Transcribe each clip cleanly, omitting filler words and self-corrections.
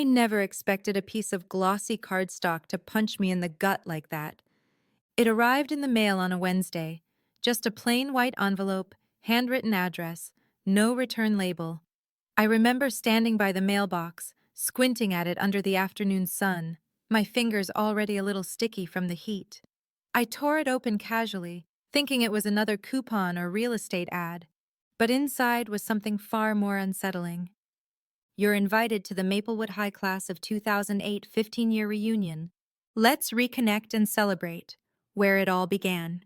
I never expected a piece of glossy cardstock to punch me in the gut like that. It arrived in the mail on a Wednesday. Just a plain white envelope, handwritten address, no return label. I remember standing by the mailbox, squinting at it under the afternoon sun, my fingers already a little sticky from the heat. I tore it open casually, thinking it was another coupon or real estate ad. But inside was something far more unsettling. You're invited to the Maplewood High Class of 2008 15-year reunion. Let's reconnect and celebrate where it all began.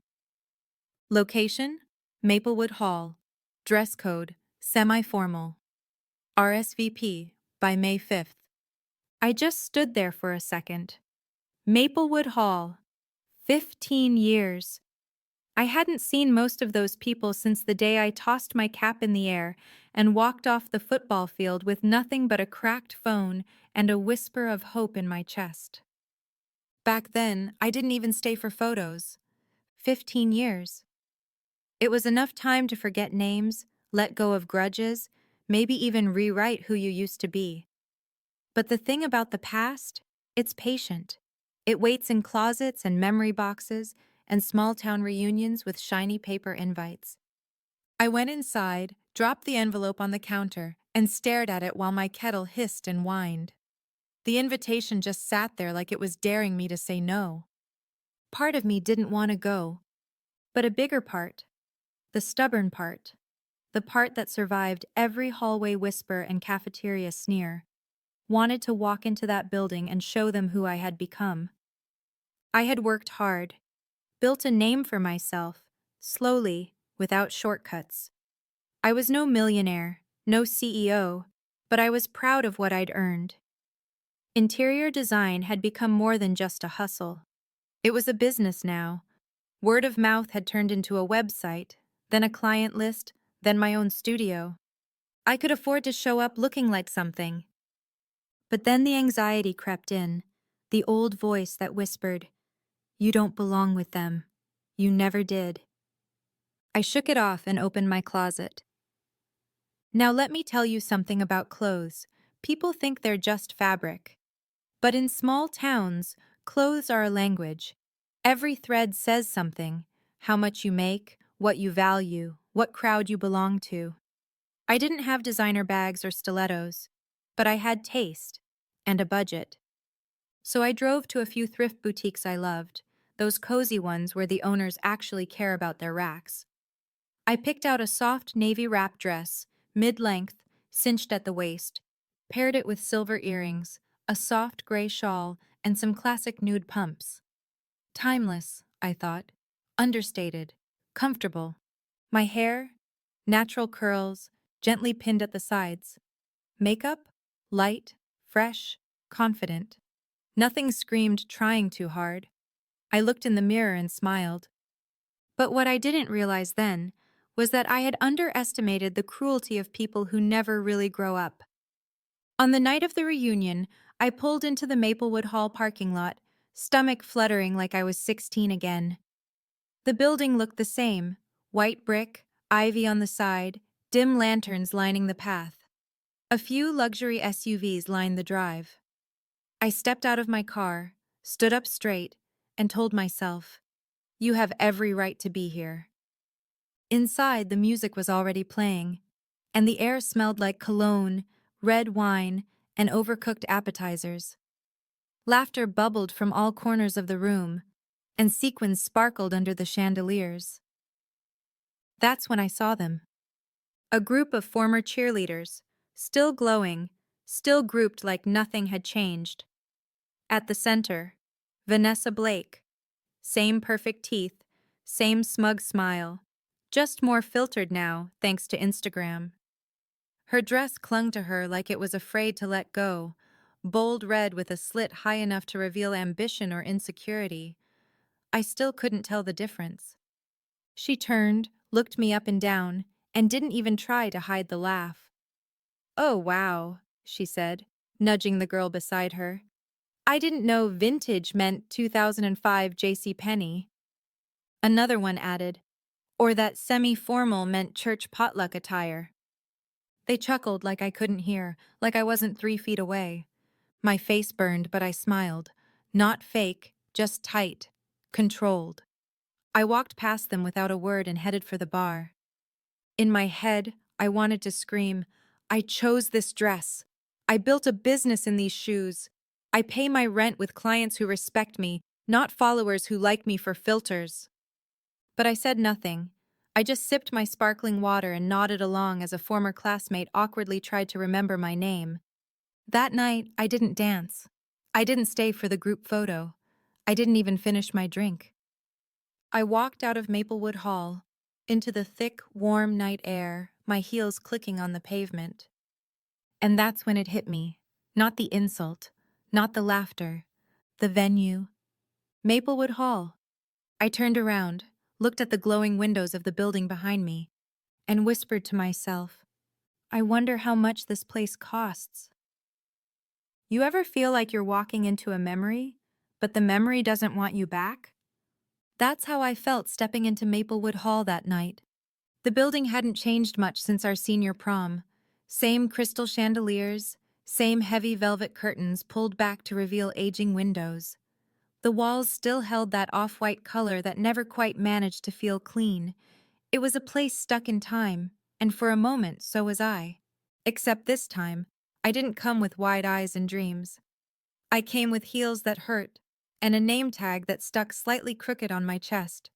Location: Maplewood Hall. Dress code: semi-formal. RSVP by May 5th. I just stood there for a second. Maplewood Hall. 15 years. I hadn't seen most of those people since the day I tossed my cap in the air and walked off the football field with nothing but a cracked phone and a whisper of hope in my chest. Back then, I didn't even stay for photos. 15 years. It was enough time to forget names, let go of grudges, maybe even rewrite who you used to be. But the thing about the past, it's patient. It waits in closets and memory boxes and small-town reunions with shiny paper invites. I went inside, dropped the envelope on the counter, and stared at it while my kettle hissed and whined. The invitation just sat there like it was daring me to say no. Part of me didn't want to go, but a bigger part, the stubborn part, the part that survived every hallway whisper and cafeteria sneer, wanted to walk into that building and show them who I had become. I had worked hard, built a name for myself, slowly, without shortcuts. I was no millionaire, no CEO, but I was proud of what I'd earned. Interior design had become more than just a hustle. It was a business now. Word of mouth had turned into a website, then a client list, then my own studio. I could afford to show up looking like something. But then the anxiety crept in, the old voice that whispered, "You don't belong with them. You never did." I shook it off and opened my closet. Now let me tell you something about clothes. People think they're just fabric. But in small towns, clothes are a language. Every thread says something: how much you make, what you value, what crowd you belong to. I didn't have designer bags or stilettos, but I had taste and a budget. So I drove to a few thrift boutiques I loved, those cozy ones where the owners actually care about their racks. I picked out a soft navy wrap dress, mid-length, cinched at the waist, paired it with silver earrings, a soft gray shawl, and some classic nude pumps. Timeless, I thought. Understated. Comfortable. My hair? Natural curls, gently pinned at the sides. Makeup? Light, fresh, confident. Nothing screamed trying too hard. I looked in the mirror and smiled. But what I didn't realize then was that I had underestimated the cruelty of people who never really grow up. On the night of the reunion, I pulled into the Maplewood Hall parking lot, stomach fluttering like I was 16 again. The building looked the same: white brick, ivy on the side, dim lanterns lining the path. A few luxury SUVs lined the drive. I stepped out of my car, stood up straight, and told myself, "You have every right to be here." Inside, the music was already playing, and the air smelled like cologne, red wine, and overcooked appetizers. Laughter bubbled from all corners of the room, and sequins sparkled under the chandeliers. That's when I saw them. A group of former cheerleaders, still glowing, still grouped like nothing had changed. At the center, Vanessa Blake. Same perfect teeth, same smug smile, just more filtered now, thanks to Instagram. Her dress clung to her like it was afraid to let go, bold red with a slit high enough to reveal ambition or insecurity. I still couldn't tell the difference. She turned, looked me up and down, and didn't even try to hide the laugh. "Oh, wow," she said, nudging the girl beside her. "I didn't know vintage meant 2005 JCPenney." Another one added, "Or that semi-formal meant church potluck attire." They chuckled like I couldn't hear, like I wasn't 3 feet away. My face burned, but I smiled. Not fake, just tight. Controlled. I walked past them without a word and headed for the bar. In my head, I wanted to scream, I chose this dress. I built a business in these shoes. I pay my rent with clients who respect me, not followers who like me for filters. But I said nothing. I just sipped my sparkling water and nodded along as a former classmate awkwardly tried to remember my name. That night, I didn't dance. I didn't stay for the group photo. I didn't even finish my drink. I walked out of Maplewood Hall, into the thick, warm night air, my heels clicking on the pavement. And that's when it hit me. Not the insult, not the laughter, the venue. Maplewood Hall. I turned around, looked at the glowing windows of the building behind me, and whispered to myself, I wonder how much this place costs. You ever feel like you're walking into a memory, but the memory doesn't want you back? That's how I felt stepping into Maplewood Hall that night. The building hadn't changed much since our senior prom. Same crystal chandeliers, same heavy velvet curtains pulled back to reveal aging windows. The walls still held that off-white color that never quite managed to feel clean. It was a place stuck in time, and for a moment so was I. Except this time, I didn't come with wide eyes and dreams. I came with heels that hurt, and a name tag that stuck slightly crooked on my chest.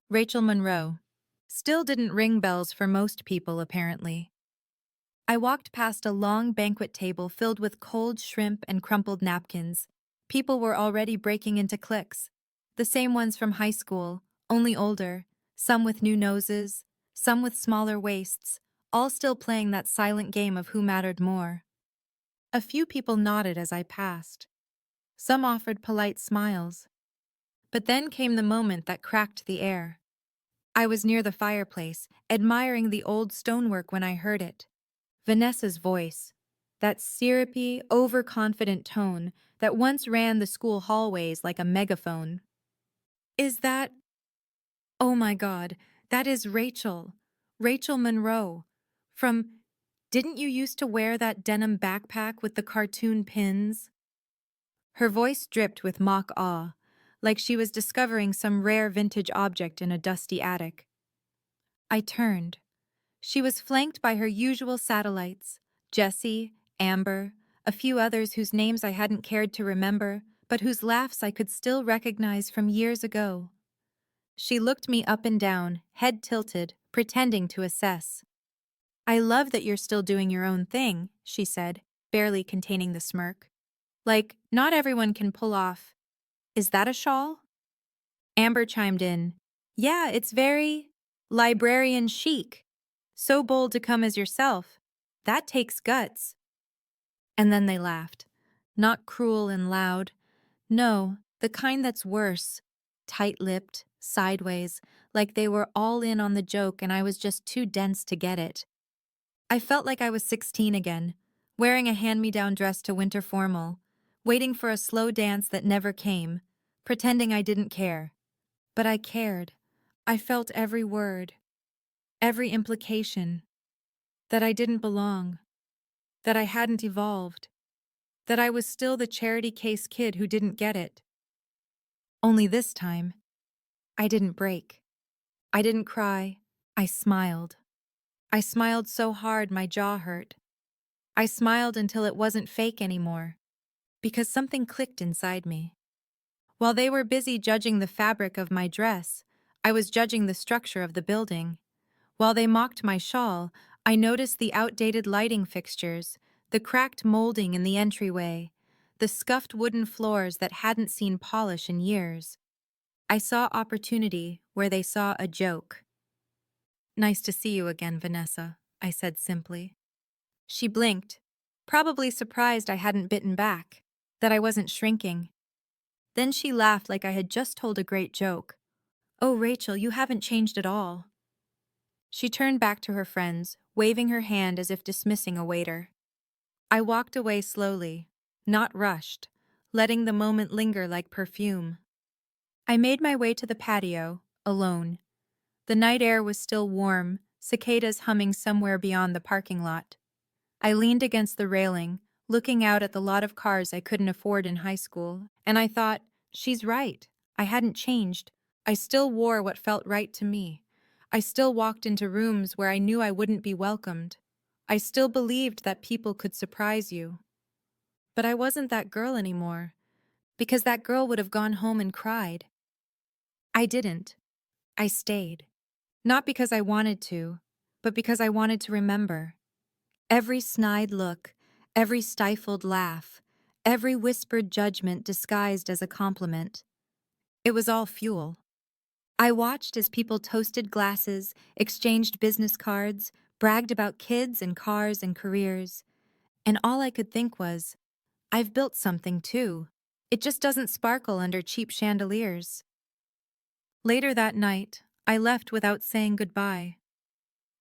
Rachel Monroe. Still didn't ring bells for most people, apparently. I walked past a long banquet table filled with cold shrimp and crumpled napkins. People were already breaking into cliques. The same ones from high school, only older, some with new noses, some with smaller waists, all still playing that silent game of who mattered more. A few people nodded as I passed. Some offered polite smiles. But then came the moment that cracked the air. I was near the fireplace, admiring the old stonework when I heard it. Vanessa's voice, that syrupy, overconfident tone that once ran the school hallways like a megaphone. Is that... Oh my God, that is Rachel. Rachel Monroe. From... Didn't you used to wear that denim backpack with the cartoon pins? Her voice dripped with mock awe, like she was discovering some rare vintage object in a dusty attic. I turned. She was flanked by her usual satellites, Jessie, Amber, a few others whose names I hadn't cared to remember, but whose laughs I could still recognize from years ago. She looked me up and down, head tilted, pretending to assess. I love that you're still doing your own thing, she said, barely containing the smirk. Like, not everyone can pull off. Is that a shawl? Amber chimed in. Yeah, it's very librarian chic. So bold to come as yourself. That takes guts. And then they laughed. Not cruel and loud. No, the kind that's worse. Tight-lipped, sideways, like they were all in on the joke and I was just too dense to get it. I felt like I was 16 again, wearing a hand-me-down dress to winter formal, waiting for a slow dance that never came, pretending I didn't care. But I cared. I felt every word, every implication, that I didn't belong, that I hadn't evolved, that I was still the charity case kid who didn't get it. Only this time, I didn't break. I didn't cry. I smiled. I smiled so hard my jaw hurt. I smiled until it wasn't fake anymore, because something clicked inside me. While they were busy judging the fabric of my dress, I was judging the structure of the building. While they mocked my shawl, I noticed the outdated lighting fixtures, the cracked molding in the entryway, the scuffed wooden floors that hadn't seen polish in years. I saw opportunity where they saw a joke. Nice to see you again, Vanessa, I said simply. She blinked, probably surprised I hadn't bitten back, that I wasn't shrinking. Then she laughed like I had just told a great joke. Oh, Rachel, you haven't changed at all. She turned back to her friends, waving her hand as if dismissing a waiter. I walked away slowly, not rushed, letting the moment linger like perfume. I made my way to the patio, alone. The night air was still warm, cicadas humming somewhere beyond the parking lot. I leaned against the railing, looking out at the lot of cars I couldn't afford in high school, and I thought, she's right. I hadn't changed. I still wore what felt right to me. I still walked into rooms where I knew I wouldn't be welcomed. I still believed that people could surprise you. But I wasn't that girl anymore, because that girl would have gone home and cried. I didn't. I stayed. Not because I wanted to, but because I wanted to remember. Every snide look, every stifled laugh, every whispered judgment disguised as a compliment. It was all fuel. I watched as people toasted glasses, exchanged business cards, bragged about kids and cars and careers, and all I could think was, I've built something too. It just doesn't sparkle under cheap chandeliers. Later that night, I left without saying goodbye.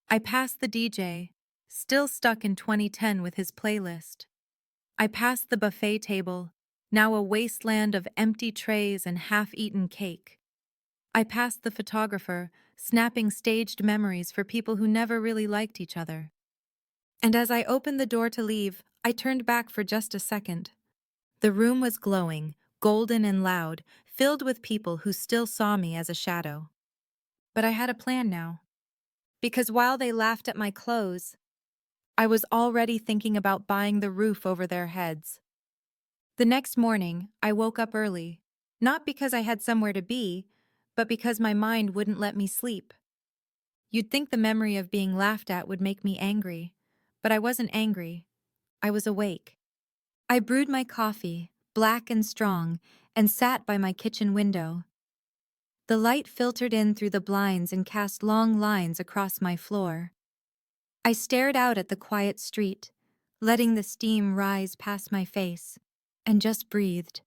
I passed the DJ, still stuck in 2010 with his playlist. I passed the buffet table, now a wasteland of empty trays and half-eaten cake. I passed the photographer, snapping staged memories for people who never really liked each other. And as I opened the door to leave, I turned back for just a second. The room was glowing, golden and loud, filled with people who still saw me as a shadow. But I had a plan now. Because while they laughed at my clothes, I was already thinking about buying the roof over their heads. The next morning, I woke up early, not because I had somewhere to be, but because my mind wouldn't let me sleep. You'd think the memory of being laughed at would make me angry, but I wasn't angry. I was awake. I brewed my coffee, black and strong, and sat by my kitchen window. The light filtered in through the blinds and cast long lines across my floor. I stared out at the quiet street, letting the steam rise past my face, and just breathed.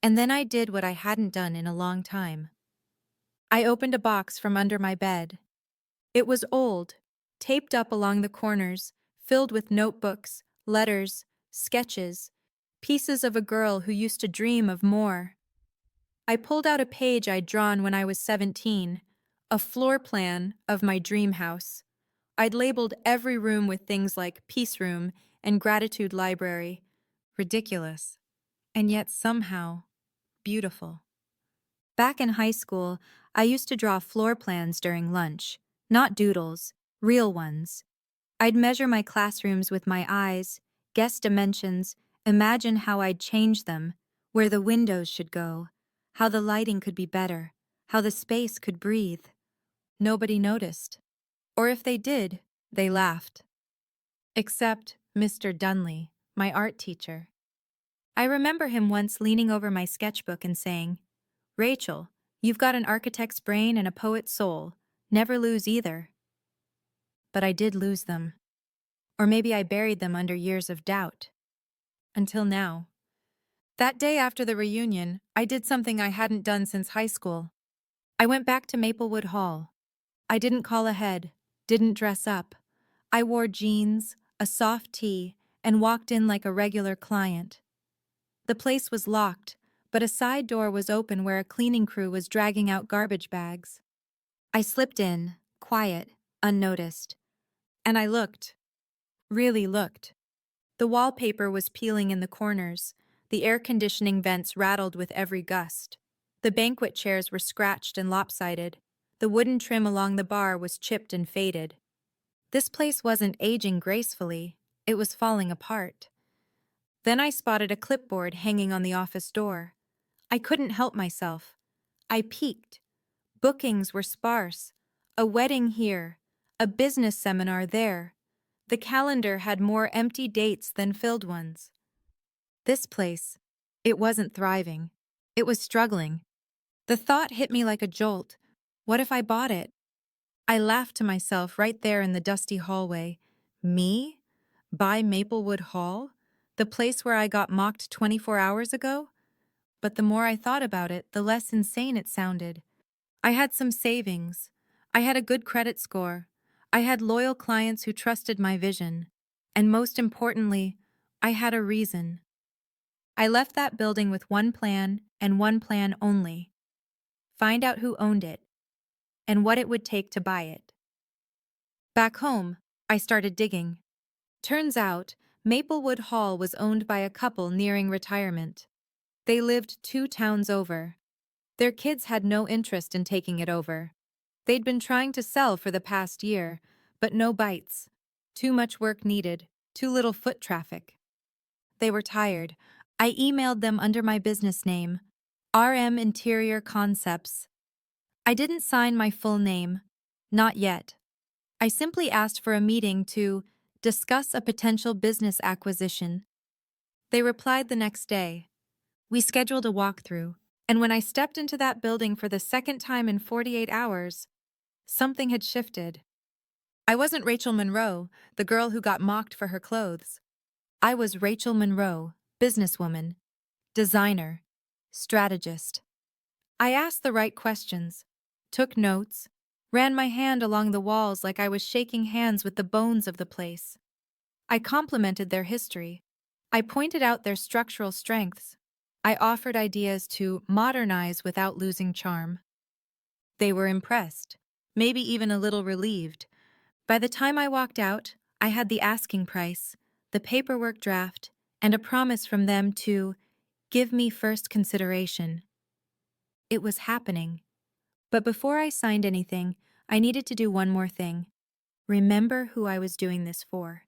And then I did what I hadn't done in a long time. I opened a box from under my bed. It was old, taped up along the corners, filled with notebooks, letters, sketches, pieces of a girl who used to dream of more. I pulled out a page I'd drawn when I was 17, a floor plan of my dream house. I'd labeled every room with things like peace room and gratitude library. Ridiculous. And yet somehow, beautiful. Back in high school, I used to draw floor plans during lunch. Not doodles, real ones. I'd measure my classrooms with my eyes, guess dimensions, imagine how I'd change them, where the windows should go, how the lighting could be better, how the space could breathe. Nobody noticed. Or if they did, they laughed. Except Mr. Dunley, my art teacher. I remember him once leaning over my sketchbook and saying, "Rachel, you've got an architect's brain and a poet's soul. Never lose either." But I did lose them. Or maybe I buried them under years of doubt. Until now. That day after the reunion, I did something I hadn't done since high school. I went back to Maplewood Hall. I didn't call ahead, didn't dress up. I wore jeans, a soft tee, and walked in like a regular client. The place was locked, but a side door was open where a cleaning crew was dragging out garbage bags. I slipped in, quiet, unnoticed. And I looked. Really looked. The wallpaper was peeling in the corners. The air conditioning vents rattled with every gust. The banquet chairs were scratched and lopsided. The wooden trim along the bar was chipped and faded. This place wasn't aging gracefully. It was falling apart. Then I spotted a clipboard hanging on the office door. I couldn't help myself. I peeked. Bookings were sparse. A wedding here. A business seminar there. The calendar had more empty dates than filled ones. This place, it wasn't thriving. It was struggling. The thought hit me like a jolt. What if I bought it? I laughed to myself right there in the dusty hallway. Me? Buy Maplewood Hall? The place where I got mocked 24 hours ago? But the more I thought about it, the less insane it sounded. I had some savings. I had a good credit score. I had loyal clients who trusted my vision. And most importantly, I had a reason. I left that building with one plan and one plan only. Find out who owned it and what it would take to buy it. Back home, I started digging. Turns out, Maplewood Hall was owned by a couple nearing retirement. They lived 2 towns over. Their kids had no interest in taking it over. They'd been trying to sell for the past year, but no bites. Too much work needed, too little foot traffic. They were tired. I emailed them under my business name, RM Interior Concepts. I didn't sign my full name. Not yet. I simply asked for a meeting to discuss a potential business acquisition. They replied the next day. We scheduled a walkthrough, and when I stepped into that building for the second time in 48 hours, something had shifted. I wasn't Rachel Monroe, the girl who got mocked for her clothes. I was Rachel Monroe, businesswoman, designer, strategist. I asked the right questions, took notes, ran my hand along the walls like I was shaking hands with the bones of the place. I complimented their history. I pointed out their structural strengths. I offered ideas to modernize without losing charm. They were impressed, maybe even a little relieved. By the time I walked out, I had the asking price, the paperwork draft, and a promise from them to give me first consideration. It was happening. But before I signed anything, I needed to do one more thing. Remember who I was doing this for.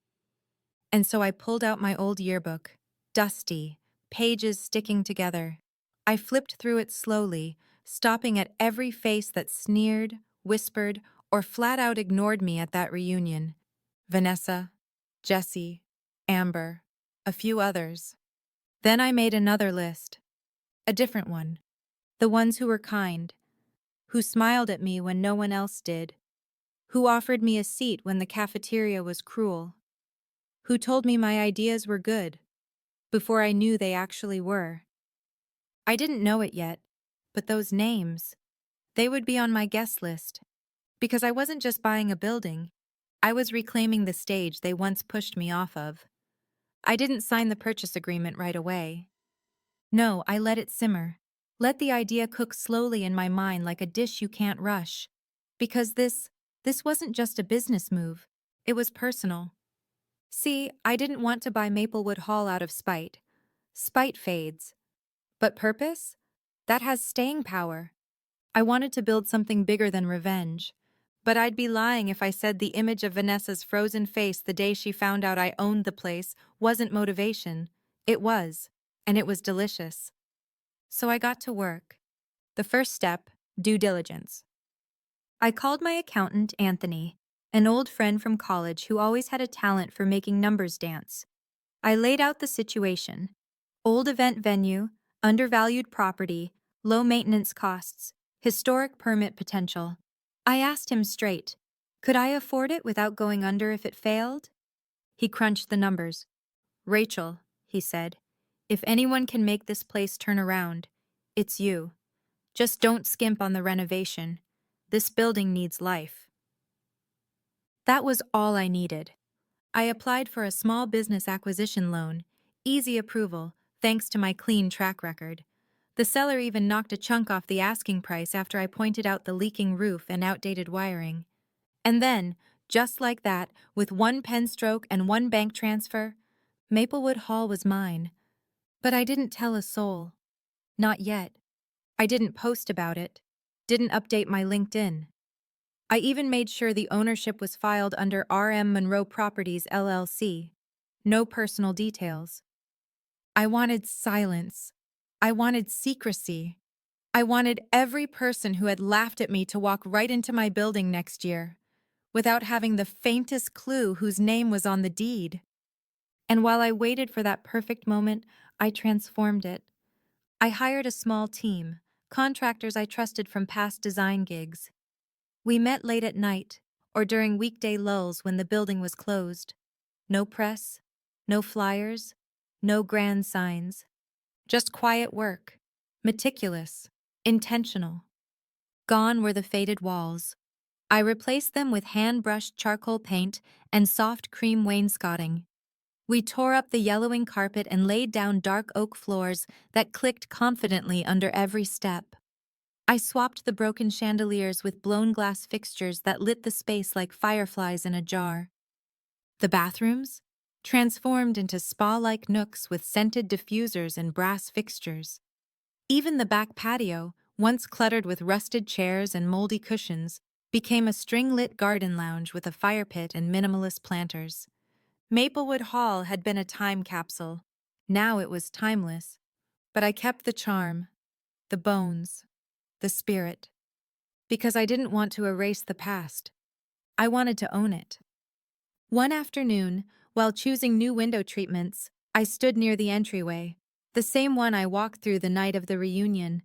And so I pulled out my old yearbook, dusty, pages sticking together. I flipped through it slowly, stopping at every face that sneered, whispered, or flat out ignored me at that reunion. Vanessa, Jessie, Amber, a few others. Then I made another list. A different one. The ones who were kind, who smiled at me when no one else did, who offered me a seat when the cafeteria was cruel, who told me my ideas were good, before I knew they actually were. I didn't know it yet, but those names, they would be on my guest list, because I wasn't just buying a building, I was reclaiming the stage they once pushed me off of. I didn't sign the purchase agreement right away. No, I let it simmer. Let the idea cook slowly in my mind like a dish you can't rush. Because this wasn't just a business move. It was personal. See, I didn't want to buy Maplewood Hall out of spite. Spite fades. But purpose? That has staying power. I wanted to build something bigger than revenge. But I'd be lying if I said the image of Vanessa's frozen face the day she found out I owned the place wasn't motivation. It was. And it was delicious. So I got to work. The first step, due diligence. I called my accountant, Anthony, an old friend from college who always had a talent for making numbers dance. I laid out the situation. Old event venue, undervalued property, low maintenance costs, historic permit potential. I asked him straight, could I afford it without going under if it failed? He crunched the numbers. Rachel, he said, if anyone can make this place turn around, it's you. Just don't skimp on the renovation. This building needs life. That was all I needed. I applied for a small business acquisition loan, easy approval, thanks to my clean track record. The seller even knocked a chunk off the asking price after I pointed out the leaking roof and outdated wiring. And then, just like that, with one pen stroke and one bank transfer, Maplewood Hall was mine. But I didn't tell a soul. Not yet. I didn't post about it, didn't update my LinkedIn. I even made sure the ownership was filed under RM Monroe Properties LLC. No personal details. I wanted silence. I wanted secrecy. I wanted every person who had laughed at me to walk right into my building next year, without having the faintest clue whose name was on the deed. And while I waited for that perfect moment, I transformed it. I hired a small team, contractors I trusted from past design gigs. We met late at night, or during weekday lulls when the building was closed. No press, no flyers, no grand signs. Just quiet work, meticulous, intentional. Gone were the faded walls. I replaced them with hand-brushed charcoal paint and soft cream wainscoting. We tore up the yellowing carpet and laid down dark oak floors that clicked confidently under every step. I swapped the broken chandeliers with blown glass fixtures that lit the space like fireflies in a jar. The bathrooms? transformed into spa-like nooks with scented diffusers and brass fixtures. Even the back patio, once cluttered with rusted chairs and moldy cushions, became a string-lit garden lounge with a fire pit and minimalist planters. Maplewood Hall had been a time capsule. Now it was timeless. But I kept the charm, the bones, the spirit. Because I didn't want to erase the past. I wanted to own it. One afternoon, while choosing new window treatments, I stood near the entryway, the same one I walked through the night of the reunion.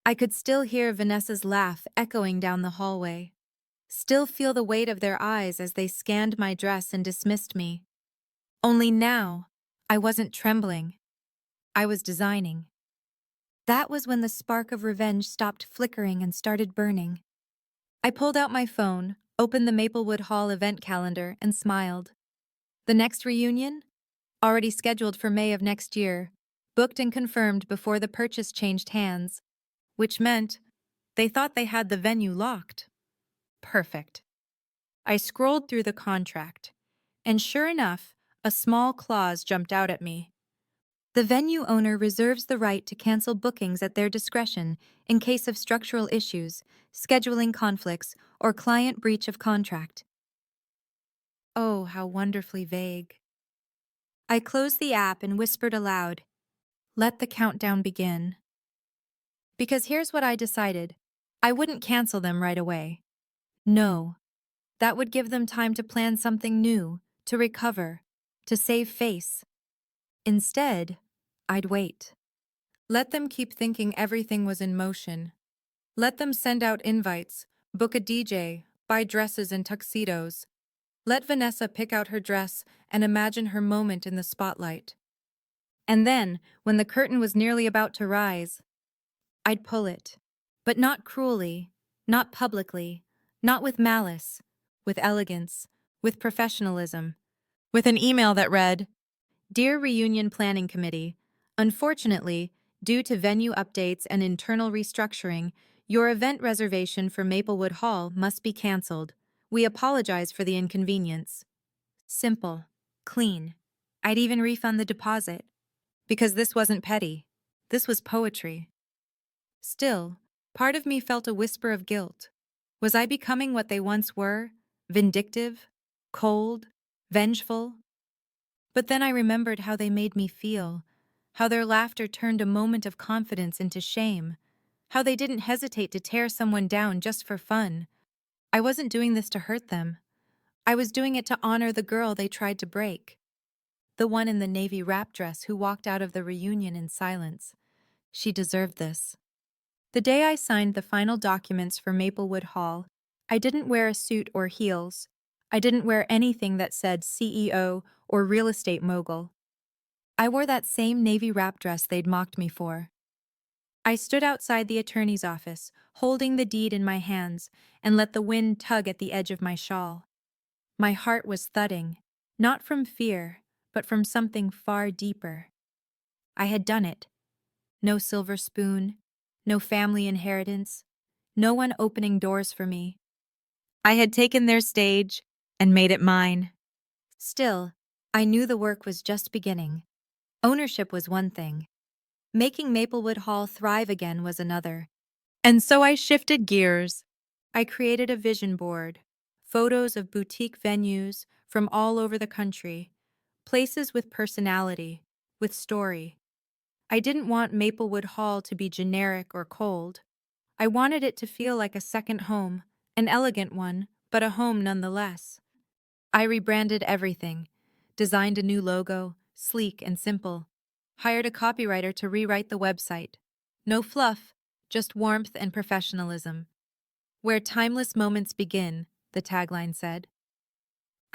I could still hear Vanessa's laugh echoing down the hallway, still feel the weight of their eyes as they scanned my dress and dismissed me. Only now, I wasn't trembling. I was designing. That was when the spark of revenge stopped flickering and started burning. I pulled out my phone, opened the Maplewood Hall event calendar, and smiled. The next reunion? Already scheduled for May of next year, booked and confirmed before the purchase changed hands, which meant they thought they had the venue locked. Perfect. I scrolled through the contract, and sure enough, a small clause jumped out at me. The venue owner reserves the right to cancel bookings at their discretion in case of structural issues, scheduling conflicts, or client breach of contract. Oh, how wonderfully vague. I closed the app and whispered aloud, "Let the countdown begin." Because here's what I decided. I wouldn't cancel them right away. No, that would give them time to plan something new, to recover, to save face. Instead, I'd wait. Let them keep thinking everything was in motion. Let them send out invites, book a DJ, buy dresses and tuxedos. Let Vanessa pick out her dress and imagine her moment in the spotlight. And then, when the curtain was nearly about to rise, I'd pull it. But not cruelly, not publicly, not with malice, with elegance, with professionalism, with an email that read, "Dear Reunion Planning Committee, unfortunately, due to venue updates and internal restructuring, your event reservation for Maplewood Hall must be canceled. We apologize for the inconvenience." Simple. Clean. I'd even refund the deposit. Because this wasn't petty. This was poetry. Still, part of me felt a whisper of guilt. Was I becoming what they once were? Vindictive? Cold? Vengeful? But then I remembered how they made me feel, how their laughter turned a moment of confidence into shame, how they didn't hesitate to tear someone down just for fun. I wasn't doing this to hurt them. I was doing it to honor the girl they tried to break. The one in the navy wrap dress who walked out of the reunion in silence. She deserved this. The day I signed the final documents for Maplewood Hall, I didn't wear a suit or heels. I didn't wear anything that said CEO or real estate mogul. I wore that same navy wrap dress they'd mocked me for. I stood outside the attorney's office, holding the deed in my hands, and let the wind tug at the edge of my shawl. My heart was thudding, not from fear, but from something far deeper. I had done it. No silver spoon, no family inheritance, no one opening doors for me. I had taken their stage and made it mine. Still, I knew the work was just beginning. Ownership was one thing. Making Maplewood Hall thrive again was another. And so I shifted gears. I created a vision board, photos of boutique venues from all over the country, places with personality, with story. I didn't want Maplewood Hall to be generic or cold. I wanted it to feel like a second home, an elegant one, but a home nonetheless. I rebranded everything, designed a new logo, sleek and simple, hired a copywriter to rewrite the website. No fluff, just warmth and professionalism. "Where timeless moments begin," the tagline said.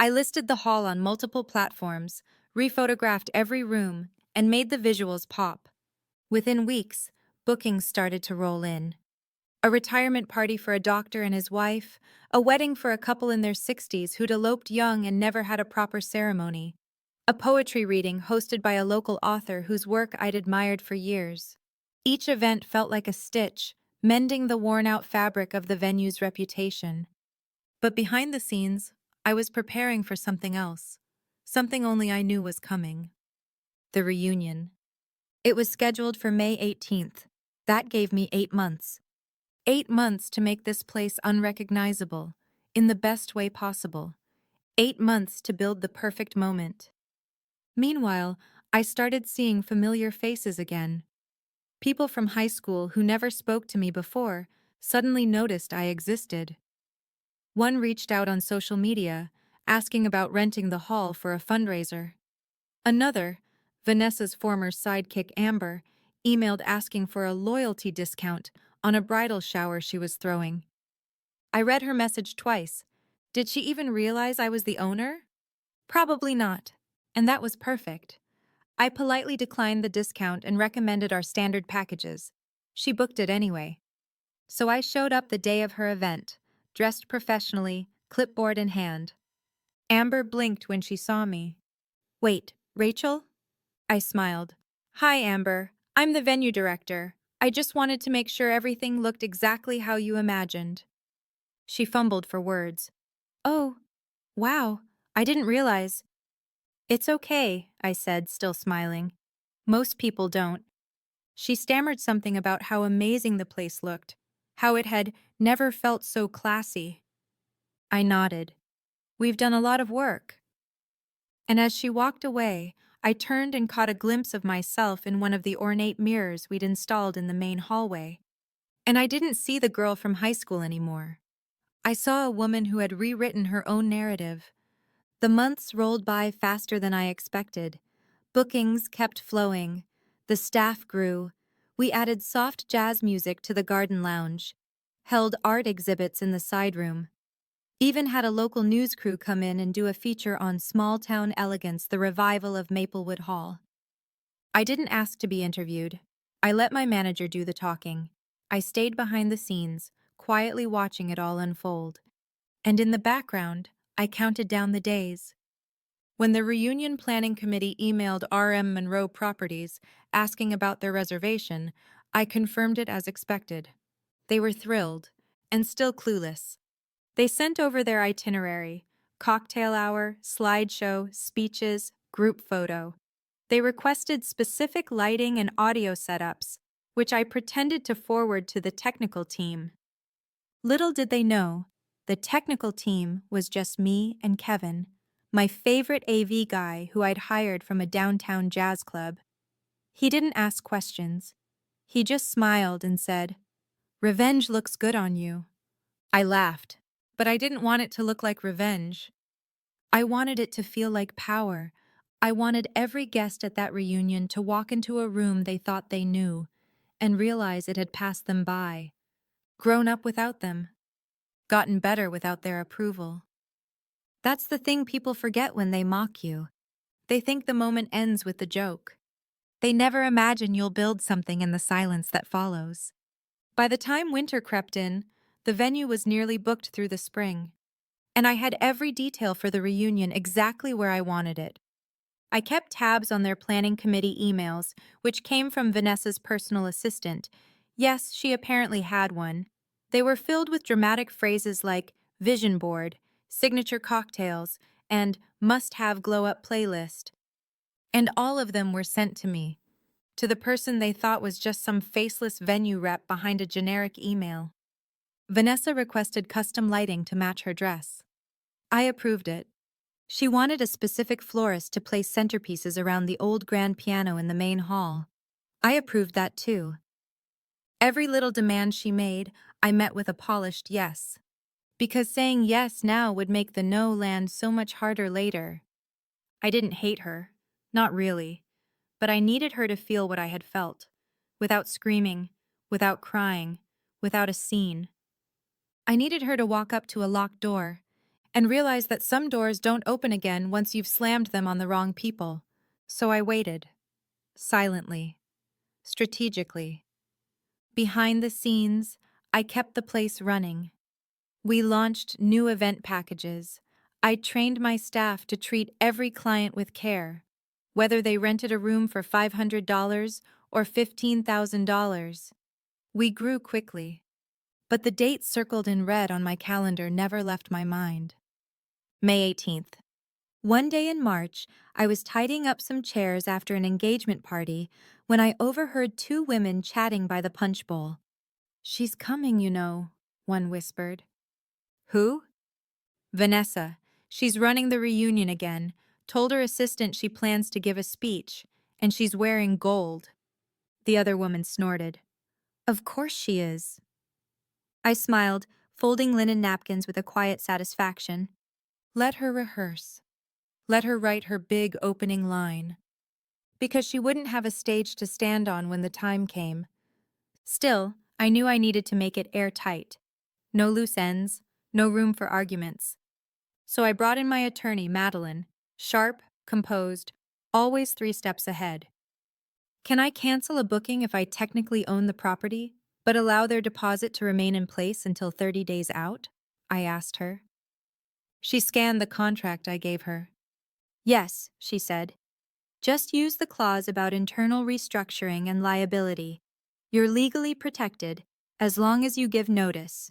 I listed the hall on multiple platforms, rephotographed every room, and made the visuals pop. Within weeks, bookings started to roll in. A retirement party for a doctor and his wife, a wedding for a couple in their 60s who'd eloped young and never had a proper ceremony, a poetry reading hosted by a local author whose work I'd admired for years. Each event felt like a stitch, mending the worn-out fabric of the venue's reputation. But behind the scenes, I was preparing for something else. Something only I knew was coming. The reunion. It was scheduled for May 18th. That gave me 8 months. 8 months to make this place unrecognizable, in the best way possible. 8 months to build the perfect moment. Meanwhile, I started seeing familiar faces again. People from high school who never spoke to me before suddenly noticed I existed. One reached out on social media, asking about renting the hall for a fundraiser. Another, Vanessa's former sidekick Amber, emailed asking for a loyalty discount on a bridal shower she was throwing. I read her message twice. Did she even realize I was the owner? Probably not. And that was perfect. I politely declined the discount and recommended our standard packages. She booked it anyway. So I showed up the day of her event, dressed professionally, clipboard in hand. Amber blinked when she saw me. Wait, Rachel? I smiled. Hi, Amber. I'm the venue director. I just wanted to make sure everything looked exactly how you imagined. She fumbled for words. Oh, wow, I didn't realize. It's okay, I said, still smiling. Most people don't. She stammered something about how amazing the place looked, how it had never felt so classy. I nodded. We've done a lot of work. And as she walked away, I turned and caught a glimpse of myself in one of the ornate mirrors we'd installed in the main hallway. And I didn't see the girl from high school anymore. I saw a woman who had rewritten her own narrative. The months rolled by faster than I expected. Bookings kept flowing. The staff grew. We added soft jazz music to the garden lounge, held art exhibits in the side room, even had a local news crew come in and do a feature on small-town elegance, the revival of Maplewood Hall. I didn't ask to be interviewed. I let my manager do the talking. I stayed behind the scenes, quietly watching it all unfold. And in the background, I counted down the days. When the reunion planning committee emailed Rachel Monroe Properties asking about their reservation, I confirmed it as expected. They were thrilled, and still clueless. They sent over their itinerary: cocktail hour, slideshow, speeches, group photo. They requested specific lighting and audio setups, which I pretended to forward to the technical team. Little did they know, the technical team was just me and Kevin, my favorite AV guy who I'd hired from a downtown jazz club. He didn't ask questions. He just smiled and said, "Revenge looks good on you." I laughed, but I didn't want it to look like revenge. I wanted it to feel like power. I wanted every guest at that reunion to walk into a room they thought they knew and realize it had passed them by, grown up without them, gotten better without their approval. That's the thing people forget when they mock you. They think the moment ends with the joke. They never imagine you'll build something in the silence that follows. By the time winter crept in, the venue was nearly booked through the spring, and I had every detail for the reunion exactly where I wanted it. I kept tabs on their planning committee emails, which came from Vanessa's personal assistant. Yes, she apparently had one. They were filled with dramatic phrases like vision board, signature cocktails, and must-have glow-up playlist. And all of them were sent to me, to the person they thought was just some faceless venue rep behind a generic email. Vanessa requested custom lighting to match her dress. I approved it. She wanted a specific florist to place centerpieces around the old grand piano in the main hall. I approved that too. Every little demand she made, I met with a polished yes. Because saying yes now would make the no land so much harder later. I didn't hate her. Not really. But I needed her to feel what I had felt. Without screaming, without crying, without a scene. I needed her to walk up to a locked door and realize that some doors don't open again once you've slammed them on the wrong people. So I waited. Silently. Strategically. Behind the scenes, I kept the place running. We launched new event packages. I trained my staff to treat every client with care, whether they rented a room for $500 or $15,000. We grew quickly, but the date circled in red on my calendar never left my mind. May 18th. One day in March, I was tidying up some chairs after an engagement party when I overheard two women chatting by the punch bowl. "She's coming, you know," one whispered. "Who?" "Vanessa. She's running the reunion again. Told her assistant she plans to give a speech, and she's wearing gold." The other woman snorted. "Of course she is." I smiled, folding linen napkins with a quiet satisfaction. Let her rehearse. Let her write her big opening line. Because she wouldn't have a stage to stand on when the time came. Still, I knew I needed to make it airtight. No loose ends, no room for arguments. So I brought in my attorney, Madeline, sharp, composed, always 3 steps ahead. "Can I cancel a booking if I technically own the property, but allow their deposit to remain in place until 30 days out?" I asked her. She scanned the contract I gave her. "Yes," she said. "Just use the clause about internal restructuring and liability. You're legally protected as long as you give notice."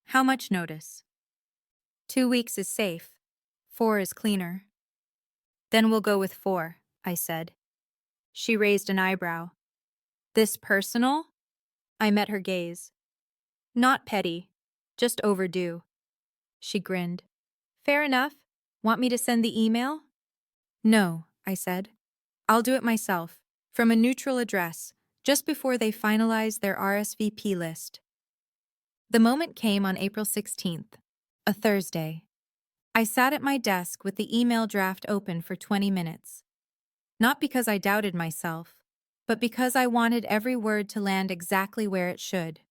"How much notice?" "2 weeks is safe. 4 is cleaner." "Then we'll go with 4, I said. She raised an eyebrow. "This personal?" I met her gaze. "Not petty, just overdue." She grinned. "Fair enough. Want me to send the email?" "No," I said. "I'll do it myself, from a neutral address, just before they finalize their RSVP list." The moment came on April 16th, a Thursday. I sat at my desk with the email draft open for 20 minutes. Not because I doubted myself, but because I wanted every word to land exactly where it should.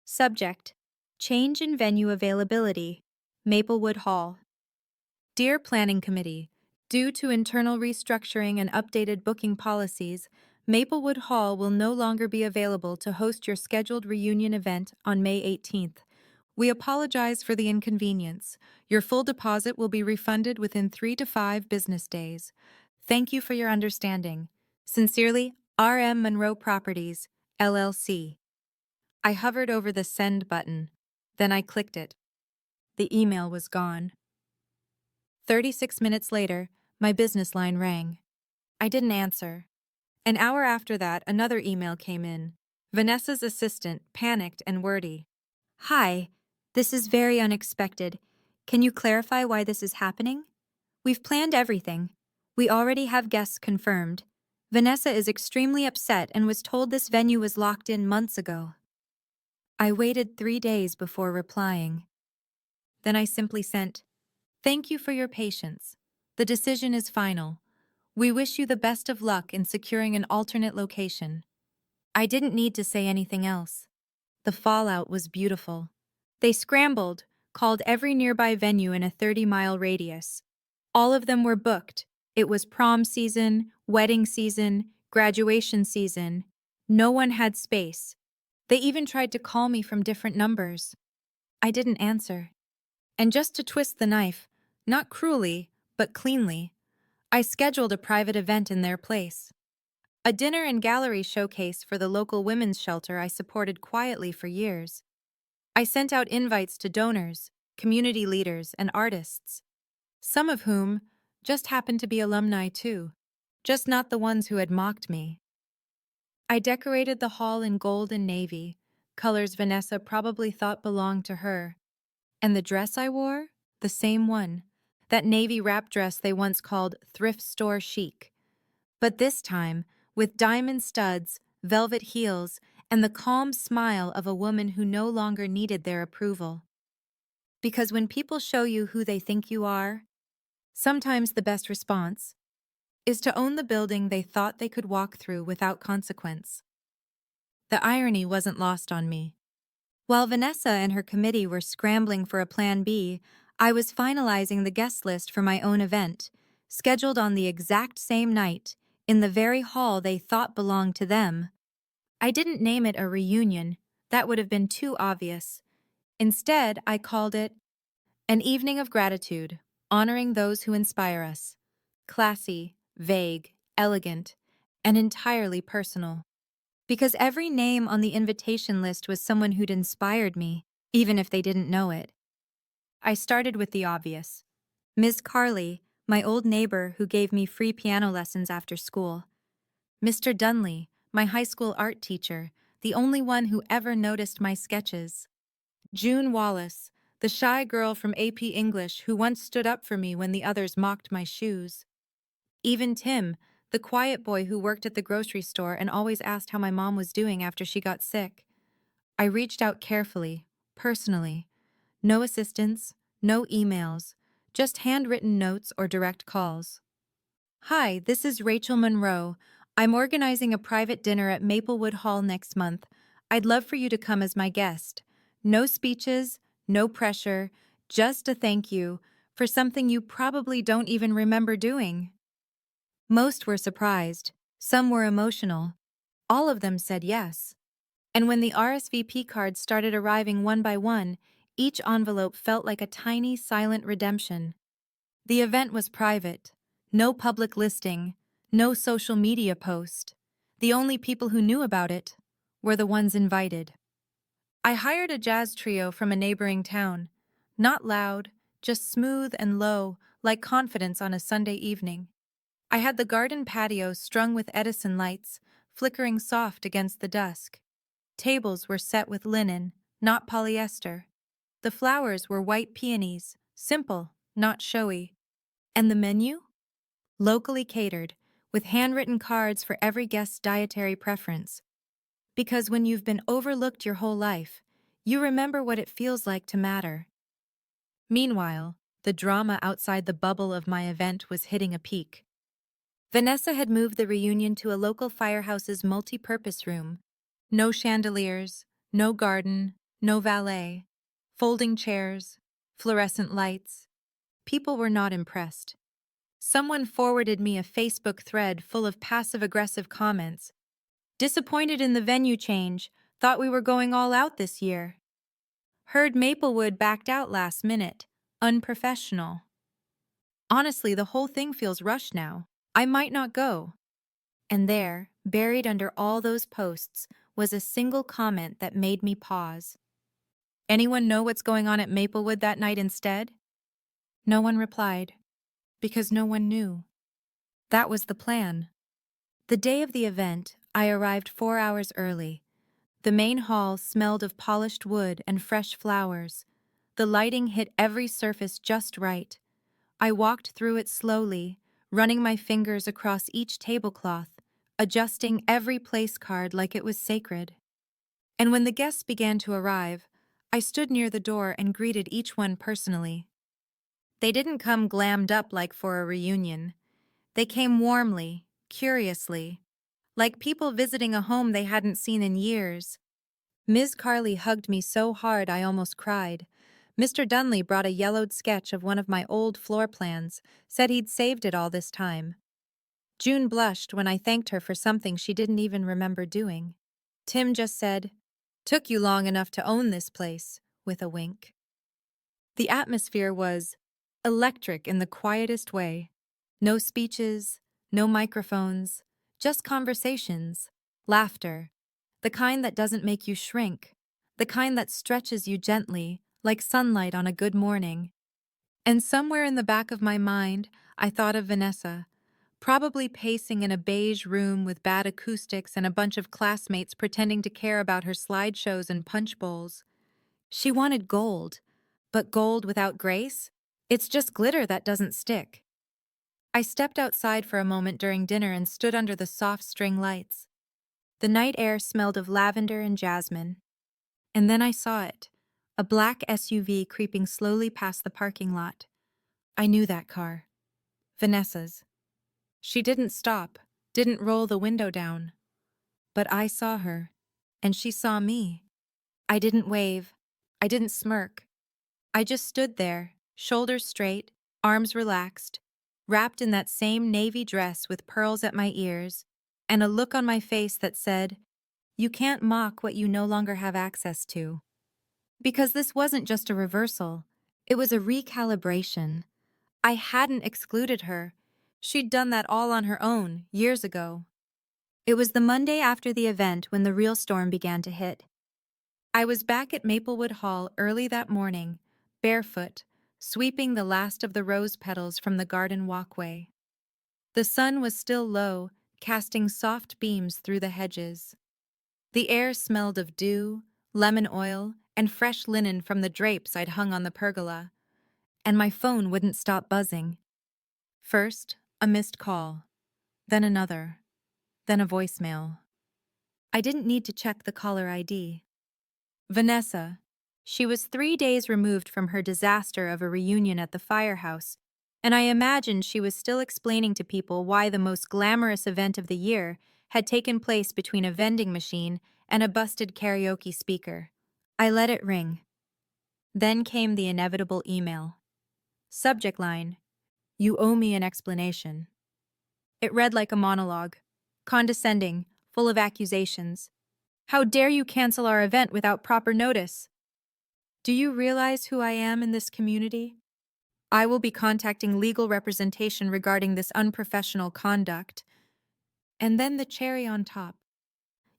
Subject: Change in venue availability, Maplewood Hall. Dear Planning Committee, due to internal restructuring and updated booking policies, Maplewood Hall will no longer be available to host your scheduled reunion event on May 18th. We apologize for the inconvenience. Your full deposit will be refunded within 3 to 5 business days. Thank you for your understanding. Sincerely, R.M. Monroe Properties, LLC. I hovered over the send button. Then I clicked it. The email was gone. 36 minutes later, my business line rang. I didn't answer. An hour after that, another email came in. Vanessa's assistant, panicked and wordy. "Hi, this is very unexpected. Can you clarify why this is happening? We've planned everything. We already have guests confirmed. Vanessa is extremely upset and was told this venue was locked in months ago." I waited 3 days before replying. Then I simply sent, "Thank you for your patience. The decision is final. We wish you the best of luck in securing an alternate location." I didn't need to say anything else. The fallout was beautiful. They scrambled, called every nearby venue in a 30-mile radius. All of them were booked. It was prom season, wedding season, graduation season. No one had space. They even tried to call me from different numbers. I didn't answer. And just to twist the knife, not cruelly, but cleanly, I scheduled a private event in their place. A dinner and gallery showcase for the local women's shelter I supported quietly for years. I sent out invites to donors, community leaders, and artists, some of whom just happened to be alumni too, just not the ones who had mocked me. I decorated the hall in gold and navy, colors Vanessa probably thought belonged to her. And the dress I wore? The same one. That navy wrap dress they once called thrift-store chic. But this time, with diamond studs, velvet heels, and the calm smile of a woman who no longer needed their approval. Because when people show you who they think you are, sometimes the best response is to own the building they thought they could walk through without consequence. The irony wasn't lost on me. While Vanessa and her committee were scrambling for a plan B, I was finalizing the guest list for my own event, scheduled on the exact same night, in the very hall they thought belonged to them. I didn't name it a reunion. That would have been too obvious. Instead, I called it an evening of gratitude, honoring those who inspire us. Classy, vague, elegant, and entirely personal. Because every name on the invitation list was someone who'd inspired me, even if they didn't know it. I started with the obvious. Ms. Carley, My old neighbor who gave me free piano lessons after school. Mr. Dunley, my high school art teacher, the only one who ever noticed my sketches. June Wallace, the shy girl from AP English who once stood up for me when the others mocked my shoes. Even Tim, the quiet boy who worked at the grocery store and always asked how my mom was doing after she got sick. I reached out carefully, personally. No assistance, no emails, just handwritten notes or direct calls. Hi, this is Rachel Monroe. I'm organizing a private dinner at Maplewood Hall next month. I'd love for you to come as my guest. No speeches, no pressure, just a thank you for something you probably don't even remember doing. Most were surprised, some were emotional. All of them said yes. And when the RSVP cards started arriving one by one, each envelope felt like a tiny, silent redemption. The event was private. No public listing, no social media post. The only people who knew about it were the ones invited. I hired a jazz trio from a neighboring town. Not loud, just smooth and low, like confidence on a Sunday evening. I had the garden patio strung with Edison lights, flickering soft against the dusk. Tables were set with linen, not polyester. The flowers were white peonies, simple, not showy. And the menu? Locally catered, with handwritten cards for every guest's dietary preference. Because when you've been overlooked your whole life, you remember what it feels like to matter. Meanwhile, the drama outside the bubble of my event was hitting a peak. Vanessa had moved the reunion to a local firehouse's multi-purpose room. No chandeliers, no garden, no valet, folding chairs, fluorescent lights. People were not impressed. Someone forwarded me a Facebook thread full of passive-aggressive comments. Disappointed in the venue change, thought we were going all out this year. Heard Maplewood backed out last minute. Unprofessional. Honestly, the whole thing feels rushed now. I might not go. And there, buried under all those posts, was a single comment that made me pause. Anyone know what's going on at Maplewood that night instead? No one replied, because no one knew. That was the plan. The day of the event, I arrived 4 hours early. The main hall smelled of polished wood and fresh flowers. The lighting hit every surface just right. I walked through it slowly, running my fingers across each tablecloth, adjusting every place card like it was sacred. And when the guests began to arrive, I stood near the door and greeted each one personally. They didn't come glammed up like for a reunion. They came warmly, curiously, like people visiting a home they hadn't seen in years. Ms. Carley hugged me so hard I almost cried. Mr. Dunley brought a yellowed sketch of one of my old floor plans, said he'd saved it all this time. June blushed when I thanked her for something she didn't even remember doing. Tim just said, "Took you long enough to own this place," with a wink. The atmosphere was electric in the quietest way. No speeches, no microphones, just conversations, laughter, the kind that doesn't make you shrink, the kind that stretches you gently, like sunlight on a good morning. And somewhere in the back of my mind, I thought of Vanessa, probably pacing in a beige room with bad acoustics and a bunch of classmates pretending to care about her slideshows and punch bowls. She wanted gold, but gold without grace? It's just glitter that doesn't stick. I stepped outside for a moment during dinner and stood under the soft string lights. The night air smelled of lavender and jasmine. And then I saw it, a black SUV creeping slowly past the parking lot. I knew that car. Vanessa's. She didn't stop, didn't roll the window down. But I saw her, and she saw me. I didn't wave. I didn't smirk. I just stood there, shoulders straight, arms relaxed, wrapped in that same navy dress with pearls at my ears, and a look on my face that said, "You can't mock what you no longer have access to." Because this wasn't just a reversal, it was a recalibration. I hadn't excluded her. She'd done that all on her own, years ago. It was the Monday after the event when the real storm began to hit. I was back at Maplewood Hall early that morning, barefoot, sweeping the last of the rose petals from the garden walkway. The sun was still low, casting soft beams through the hedges. The air smelled of dew, lemon oil, and fresh linen from the drapes I'd hung on the pergola, and my phone wouldn't stop buzzing. First, a missed call, then another, then a voicemail. I didn't need to check the caller ID. Vanessa. She was 3 days removed from her disaster of a reunion at the firehouse, and I imagined she was still explaining to people why the most glamorous event of the year had taken place between a vending machine and a busted karaoke speaker. I let it ring. Then came the inevitable email. Subject line: "You owe me an explanation." It read like a monologue, condescending, full of accusations. "How dare you cancel our event without proper notice? Do you realize who I am in this community? I will be contacting legal representation regarding this unprofessional conduct." And then the cherry on top.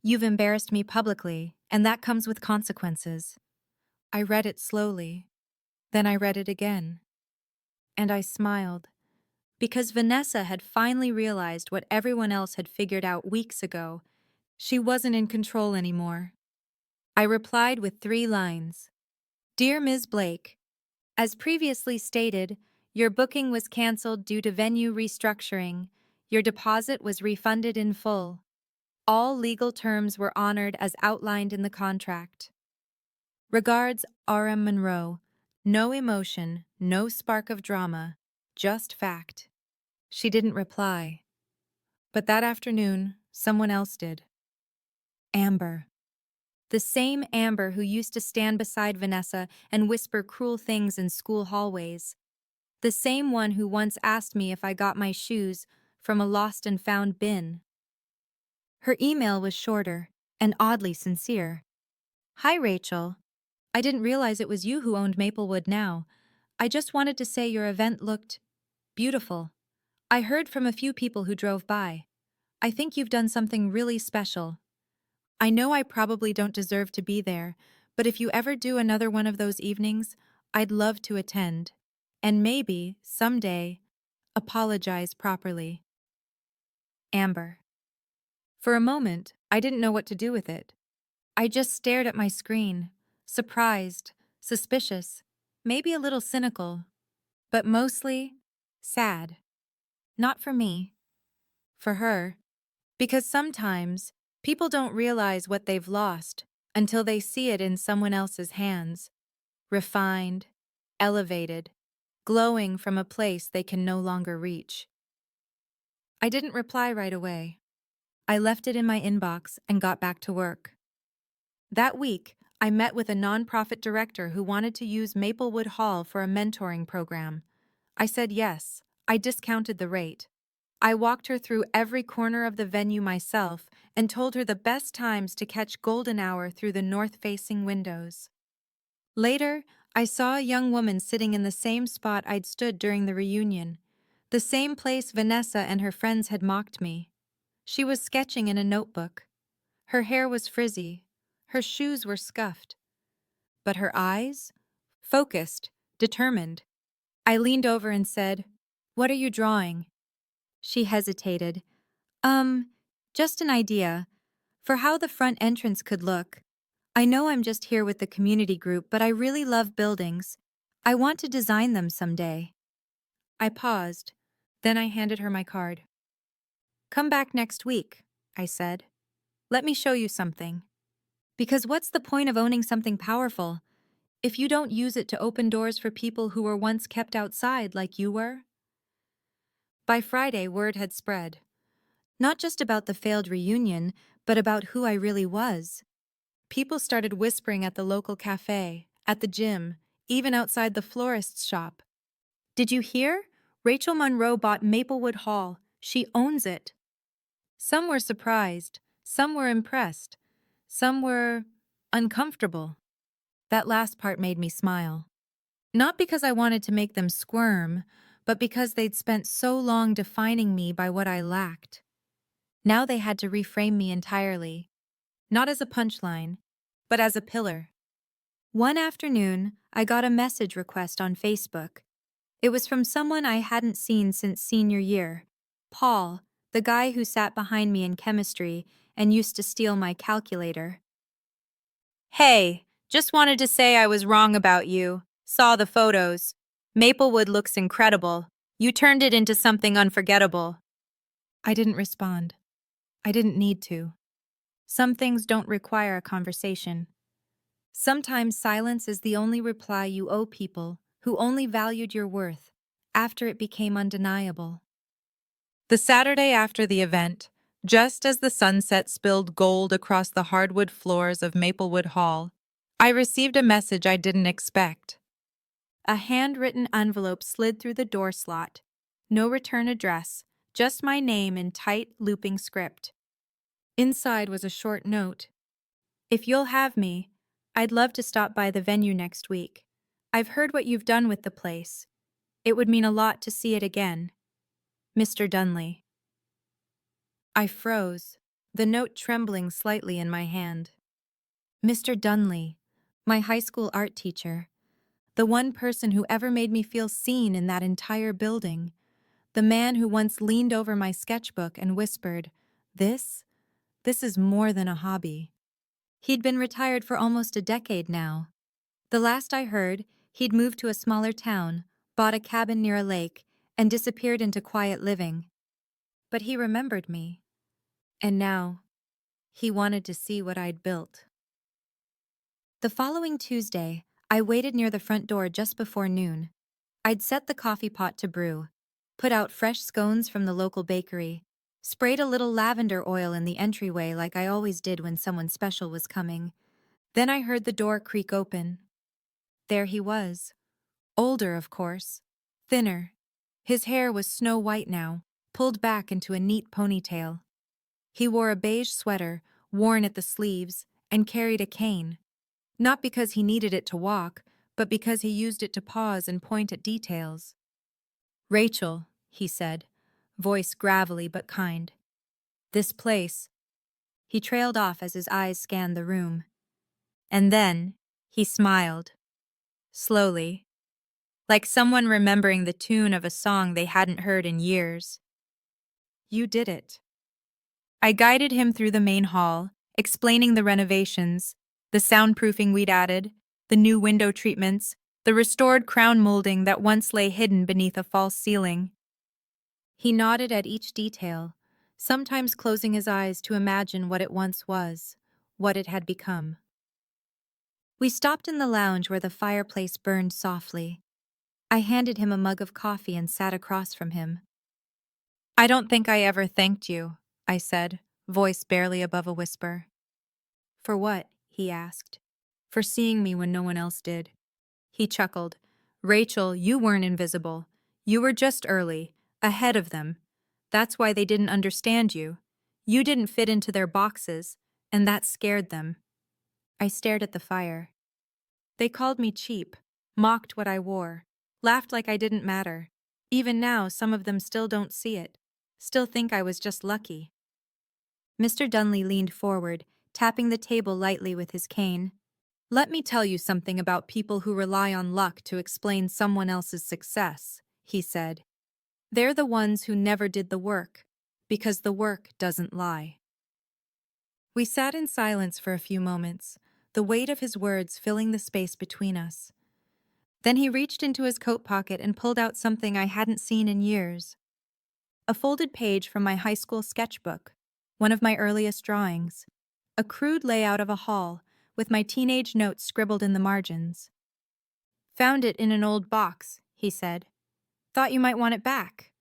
"You've embarrassed me publicly, and that comes with consequences." I read it slowly. Then I read it again. And I smiled, because Vanessa had finally realized what everyone else had figured out weeks ago. She wasn't in control anymore. I replied with 3 lines. "Dear Ms. Blake, as previously stated, your booking was canceled due to venue restructuring. Your deposit was refunded in full. All legal terms were honored as outlined in the contract. Regards, Rachel Monroe." No emotion, no spark of drama, just fact. She didn't reply. But that afternoon, someone else did. Amber. The same Amber who used to stand beside Vanessa and whisper cruel things in school hallways. The same one who once asked me if I got my shoes from a lost and found bin. Her email was shorter and oddly sincere. "Hi, Rachel. I didn't realize it was you who owned Maplewood now. I just wanted to say your event looked beautiful. I heard from a few people who drove by. I think you've done something really special. I know I probably don't deserve to be there, but if you ever do another one of those evenings, I'd love to attend. And maybe, someday, apologize properly. Amber." For a moment, I didn't know what to do with it. I just stared at my screen, surprised, suspicious, maybe a little cynical, but mostly sad. Not for me, for her. Because sometimes people don't realize what they've lost until they see it in someone else's hands, refined, elevated, glowing from a place they can no longer reach. I didn't reply right away. I left it in my inbox and got back to work. That week, I met with a nonprofit director who wanted to use Maplewood Hall for a mentoring program. I said yes. I discounted the rate. I walked her through every corner of the venue myself and told her the best times to catch golden hour through the north-facing windows. Later, I saw a young woman sitting in the same spot I'd stood during the reunion, the same place Vanessa and her friends had mocked me. She was sketching in a notebook. Her hair was frizzy, her shoes were scuffed, but her eyes? Focused, determined. I leaned over and said, "What are you drawing?" She hesitated. Just an idea for how the front entrance could look. I know I'm just here with the community group, but I really love buildings. I want to design them someday." I paused. Then I handed her my card. "Come back next week," I said. "Let me show you something. Because what's the point of owning something powerful if you don't use it to open doors for people who were once kept outside like you were?" By Friday, word had spread. Not just about the failed reunion, but about who I really was. People started whispering at the local cafe, at the gym, even outside the florist's shop. "Did you hear? Rachel Monroe bought Maplewood Hall. She owns it." Some were surprised, some were impressed, some were uncomfortable. That last part made me smile. Not because I wanted to make them squirm, but because they'd spent so long defining me by what I lacked. Now they had to reframe me entirely, not as a punchline, but as a pillar. One afternoon, I got a message request on Facebook. It was from someone I hadn't seen since senior year. Paul, the guy who sat behind me in chemistry and used to steal my calculator. Hey, just wanted to say I was wrong about you. Saw the photos. Maplewood looks incredible. You turned it into something unforgettable. I didn't respond. I didn't need to. Some things don't require a conversation. Sometimes silence is the only reply you owe people who only valued your worth after it became undeniable. The Saturday after the event, just as the sunset spilled gold across the hardwood floors of Maplewood Hall, I received a message I didn't expect. A handwritten envelope slid through the door slot. No return address, just my name in tight, looping script. Inside was a short note. If you'll have me, I'd love to stop by the venue next week. I've heard what you've done with the place. It would mean a lot to see it again. Mr. Dunley. I froze, the note trembling slightly in my hand. Mr. Dunley, my high school art teacher, the one person who ever made me feel seen in that entire building, the man who once leaned over my sketchbook and whispered, This is more than a hobby." He'd been retired for almost a decade now. The last I heard, he'd moved to a smaller town, bought a cabin near a lake, and disappeared into quiet living. But he remembered me. And now, he wanted to see what I'd built. The following Tuesday, I waited near the front door just before noon. I'd set the coffee pot to brew, put out fresh scones from the local bakery, sprayed a little lavender oil in the entryway like I always did when someone special was coming. Then I heard the door creak open. There he was. Older, of course. Thinner. His hair was snow white now, pulled back into a neat ponytail. He wore a beige sweater, worn at the sleeves, and carried a cane. Not because he needed it to walk, but because he used it to pause and point at details. "Rachel," he said, voice gravelly but kind. "This place." He trailed off as his eyes scanned the room. And then, he smiled. Slowly. Like someone remembering the tune of a song they hadn't heard in years. "You did it." I guided him through the main hall, explaining the renovations, the soundproofing we'd added, the new window treatments, the restored crown molding that once lay hidden beneath a false ceiling. He nodded at each detail, sometimes closing his eyes to imagine what it once was, what it had become. We stopped in the lounge where the fireplace burned softly. I handed him a mug of coffee and sat across from him. "I don't think I ever thanked you," I said, voice barely above a whisper. "For what?" he asked. "For seeing me when no one else did." He chuckled. "Rachel, you weren't invisible. You were just early, ahead of them. That's why they didn't understand you. You didn't fit into their boxes, and that scared them." I stared at the fire. They called me cheap, mocked what I wore, laughed like I didn't matter. Even now, some of them still don't see it, still think I was just lucky. Mr. Dunley leaned forward, tapping the table lightly with his cane. "Let me tell you something about people who rely on luck to explain someone else's success," he said. "They're the ones who never did the work, because the work doesn't lie." We sat in silence for a few moments, the weight of his words filling the space between us. Then he reached into his coat pocket and pulled out something I hadn't seen in years. A folded page from my high school sketchbook, one of my earliest drawings. A crude layout of a hall, with my teenage notes scribbled in the margins. "Found it in an old box," he said. "Thought you might want it back."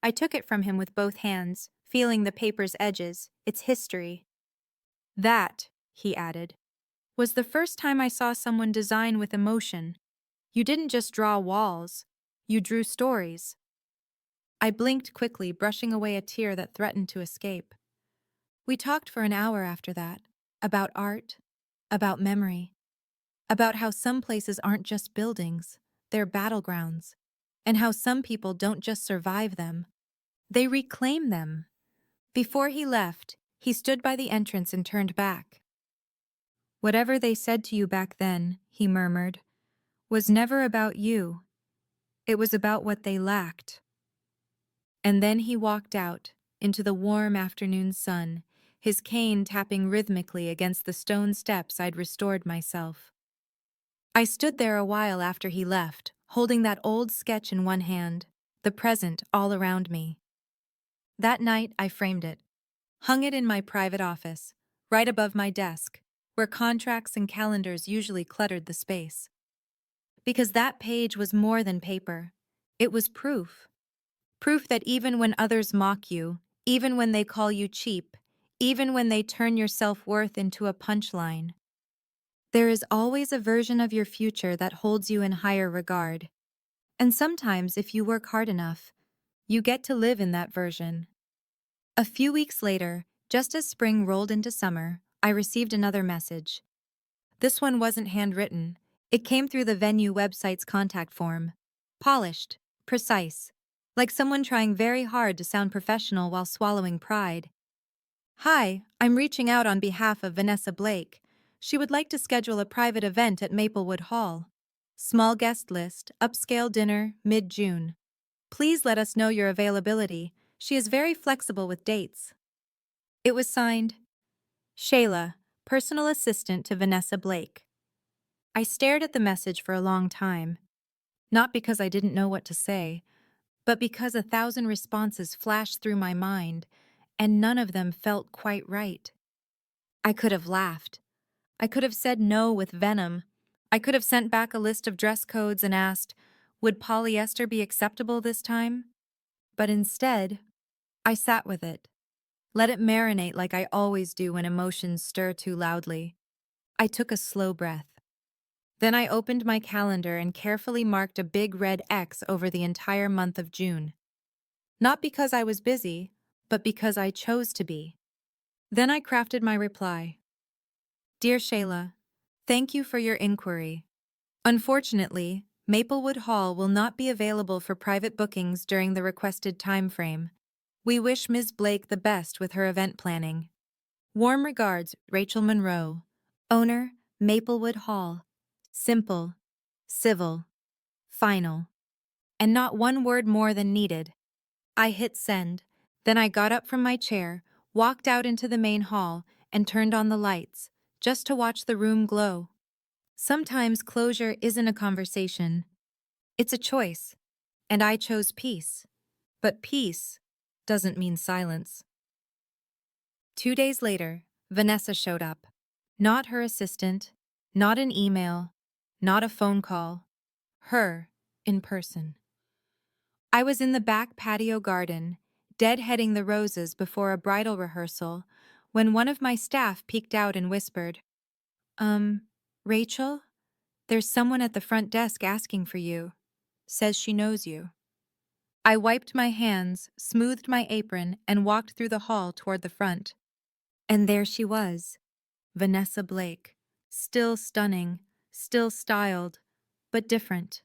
I took it from him with both hands, feeling the paper's edges, its history. "That," he added, "was the first time I saw someone design with emotion. You didn't just draw walls, you drew stories." I blinked quickly, brushing away a tear that threatened to escape. We talked for an hour after that, about art, about memory, about how some places aren't just buildings, they're battlegrounds, and how some people don't just survive them, they reclaim them. Before he left, he stood by the entrance and turned back. Whatever they said to you back then, he murmured, was never about you. It was about what they lacked. And then he walked out into the warm afternoon sun, his cane tapping rhythmically against the stone steps I'd restored myself. I stood there a while after he left, holding that old sketch in one hand, the present all around me. That night, I framed it, hung it in my private office, right above my desk, where contracts and calendars usually cluttered the space. Because that page was more than paper. It was proof. Proof that even when others mock you, even when they call you cheap, even when they turn your self-worth into a punchline, there is always a version of your future that holds you in higher regard. And sometimes, if you work hard enough, you get to live in that version. A few weeks later, just as spring rolled into summer, I received another message. This one wasn't handwritten. It came through the venue website's contact form. Polished, precise, like someone trying very hard to sound professional while swallowing pride. Hi, I'm reaching out on behalf of Vanessa Blake. She would like to schedule a private event at Maplewood Hall. Small guest list, upscale dinner, mid-June. Please let us know your availability. She is very flexible with dates. It was signed, Shayla, personal assistant to Vanessa Blake. I stared at the message for a long time, not because I didn't know what to say, but because 1,000 responses flashed through my mind, and none of them felt quite right. I could have laughed. I could have said no with venom. I could have sent back a list of dress codes and asked, would polyester be acceptable this time? But instead, I sat with it. Let it marinate like I always do when emotions stir too loudly. I took a slow breath. Then I opened my calendar and carefully marked a big red X over the entire month of June. Not because I was busy, but because I chose to be. Then I crafted my reply. Dear Shayla, thank you for your inquiry. Unfortunately, Maplewood Hall will not be available for private bookings during the requested time frame. We wish Ms. Blake the best with her event planning. Warm regards, Rachel Monroe, owner, Maplewood Hall. Simple, civil, final, and not one word more than needed. I hit send. Then I got up from my chair, walked out into the main hall, and turned on the lights, just to watch the room glow. Sometimes closure isn't a conversation. It's a choice. And I chose peace. But peace doesn't mean silence. 2 days later, Vanessa showed up. Not her assistant, not an email, not a phone call. Her, in person. I was in the back patio garden, deadheading the roses before a bridal rehearsal, when one of my staff peeked out and whispered, Rachel? There's someone at the front desk asking for you. Says she knows you. I wiped my hands, smoothed my apron, and walked through the hall toward the front. And there she was, Vanessa Blake. Still stunning, still styled, but different,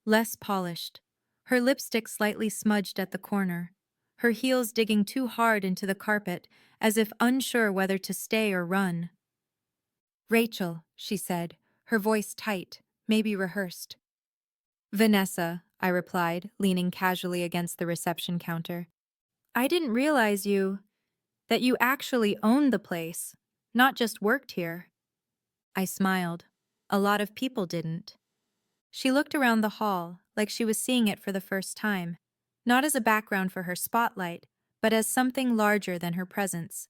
less polished. Her lipstick slightly smudged at the corner, her heels digging too hard into the carpet, as if unsure whether to stay or run. Rachel, she said, her voice tight, maybe rehearsed. Vanessa, I replied, leaning casually against the reception counter. I didn't realize that you actually owned the place, not just worked here. I smiled. A lot of people didn't. She looked around the hall, like she was seeing it for the first time, not as a background for her spotlight, but as something larger than her presence.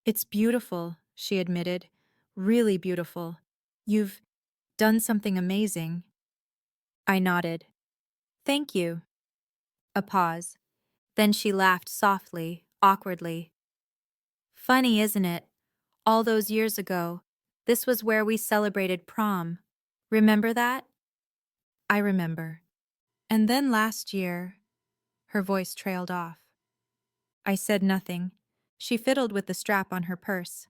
It's beautiful, she admitted. Really beautiful. You've done something amazing. I nodded. Thank you. A pause. Then she laughed softly, awkwardly. Funny, isn't it? All those years ago, this was where we celebrated prom. Remember that? I remember. And then last year, her voice trailed off. I said nothing. She fiddled with the strap on her purse.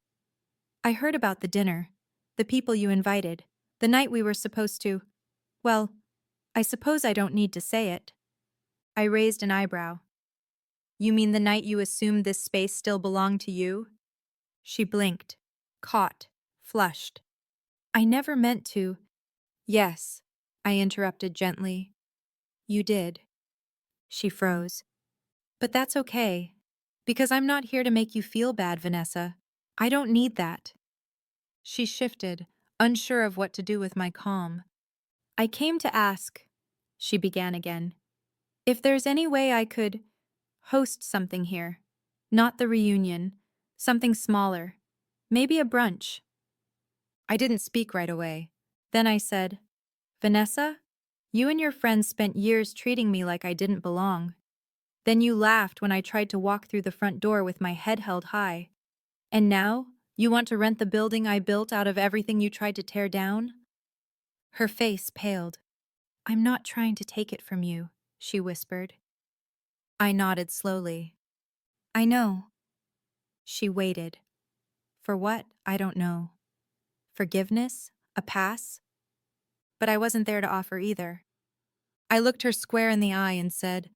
I heard about the dinner, the people you invited, the night we were supposed to… Well, I suppose I don't need to say it. I raised an eyebrow. You mean the night you assumed this space still belonged to you? She blinked, caught, flushed. I never meant to. Yes, I interrupted gently. You did. She froze. But that's okay. Because I'm not here to make you feel bad, Vanessa. I don't need that. She shifted, unsure of what to do with my calm. I came to ask, she began again, if there's any way I could host something here. Not the reunion. Something smaller. Maybe a brunch. I didn't speak right away. Then I said, Vanessa, you and your friends spent years treating me like I didn't belong. Then you laughed when I tried to walk through the front door with my head held high. And now, you want to rent the building I built out of everything you tried to tear down? Her face paled. I'm not trying to take it from you, she whispered. I nodded slowly. I know. She waited. For what? I don't know. Forgiveness? A pass? But I wasn't there to offer either. I looked her square in the eye and said,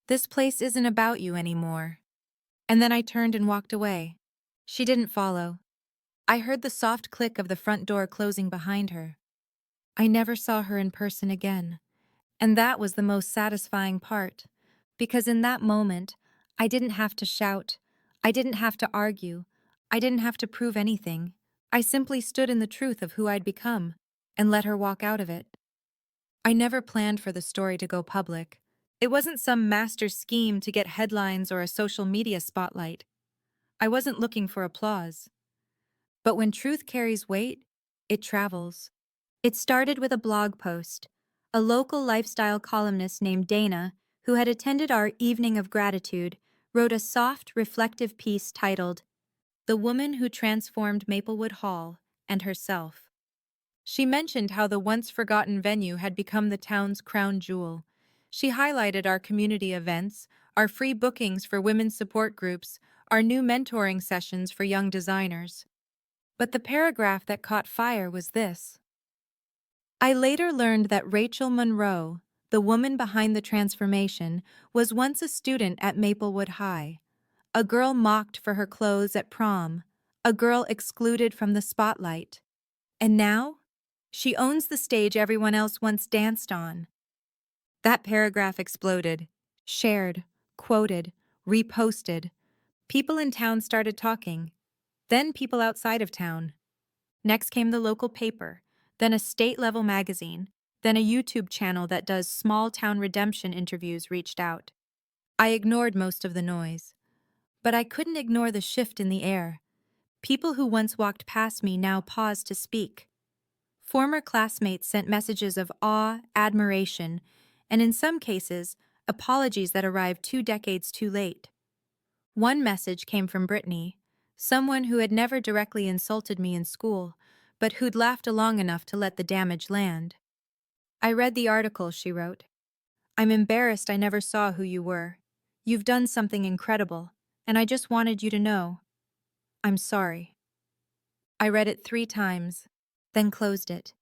This place isn't about you anymore. And then I turned and walked away. She didn't follow. I heard the soft click of the front door closing behind her. I never saw her in person again. And that was the most satisfying part, because in that moment, I didn't have to shout, I didn't have to argue, I didn't have to prove anything. I simply stood in the truth of who I'd become, and let her walk out of it. I never planned for the story to go public. It wasn't some master scheme to get headlines or a social media spotlight. I wasn't looking for applause. But when truth carries weight, it travels. It started with a blog post. A local lifestyle columnist named Dana, who had attended our evening of gratitude, wrote a soft, reflective piece titled, The Woman Who Transformed Maplewood Hall and Herself. She mentioned how the once forgotten venue had become the town's crown jewel. She highlighted our community events, our free bookings for women's support groups, our new mentoring sessions for young designers. But the paragraph that caught fire was this. I later learned that Rachel Monroe, the woman behind the transformation, was once a student at Maplewood High. A girl mocked for her clothes at prom, a girl excluded from the spotlight. And now, she owns the stage everyone else once danced on. That paragraph exploded, shared, quoted, reposted. People in town started talking, then people outside of town. Next came the local paper, then a state-level magazine, then a YouTube channel that does small-town redemption interviews reached out. I ignored most of the noise. But I couldn't ignore the shift in the air. People who once walked past me now paused to speak. Former classmates sent messages of awe, admiration, and in some cases, apologies that arrived 2 decades too late. One message came from Brittany, someone who had never directly insulted me in school, but who'd laughed long enough to let the damage land. I read the article she wrote. I'm embarrassed I never saw who you were. You've done something incredible, and I just wanted you to know. I'm sorry. I read it 3 times, then closed it.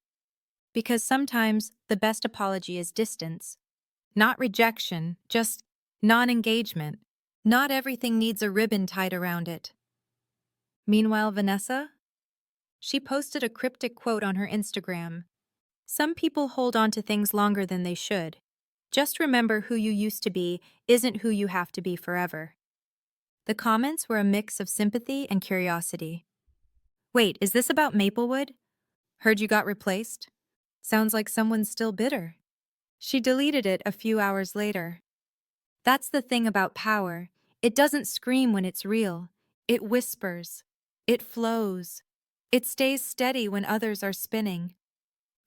Because sometimes the best apology is distance. Not rejection, just non-engagement. Not everything needs a ribbon tied around it. Meanwhile, Vanessa? She posted a cryptic quote on her Instagram. Some people hold on to things longer than they should. Just remember who you used to be isn't who you have to be forever. The comments were a mix of sympathy and curiosity. Wait, is this about Maplewood? Heard you got replaced? Sounds like someone's still bitter. She deleted it a few hours later. That's the thing about power. It doesn't scream when it's real. It whispers. It flows. It stays steady when others are spinning.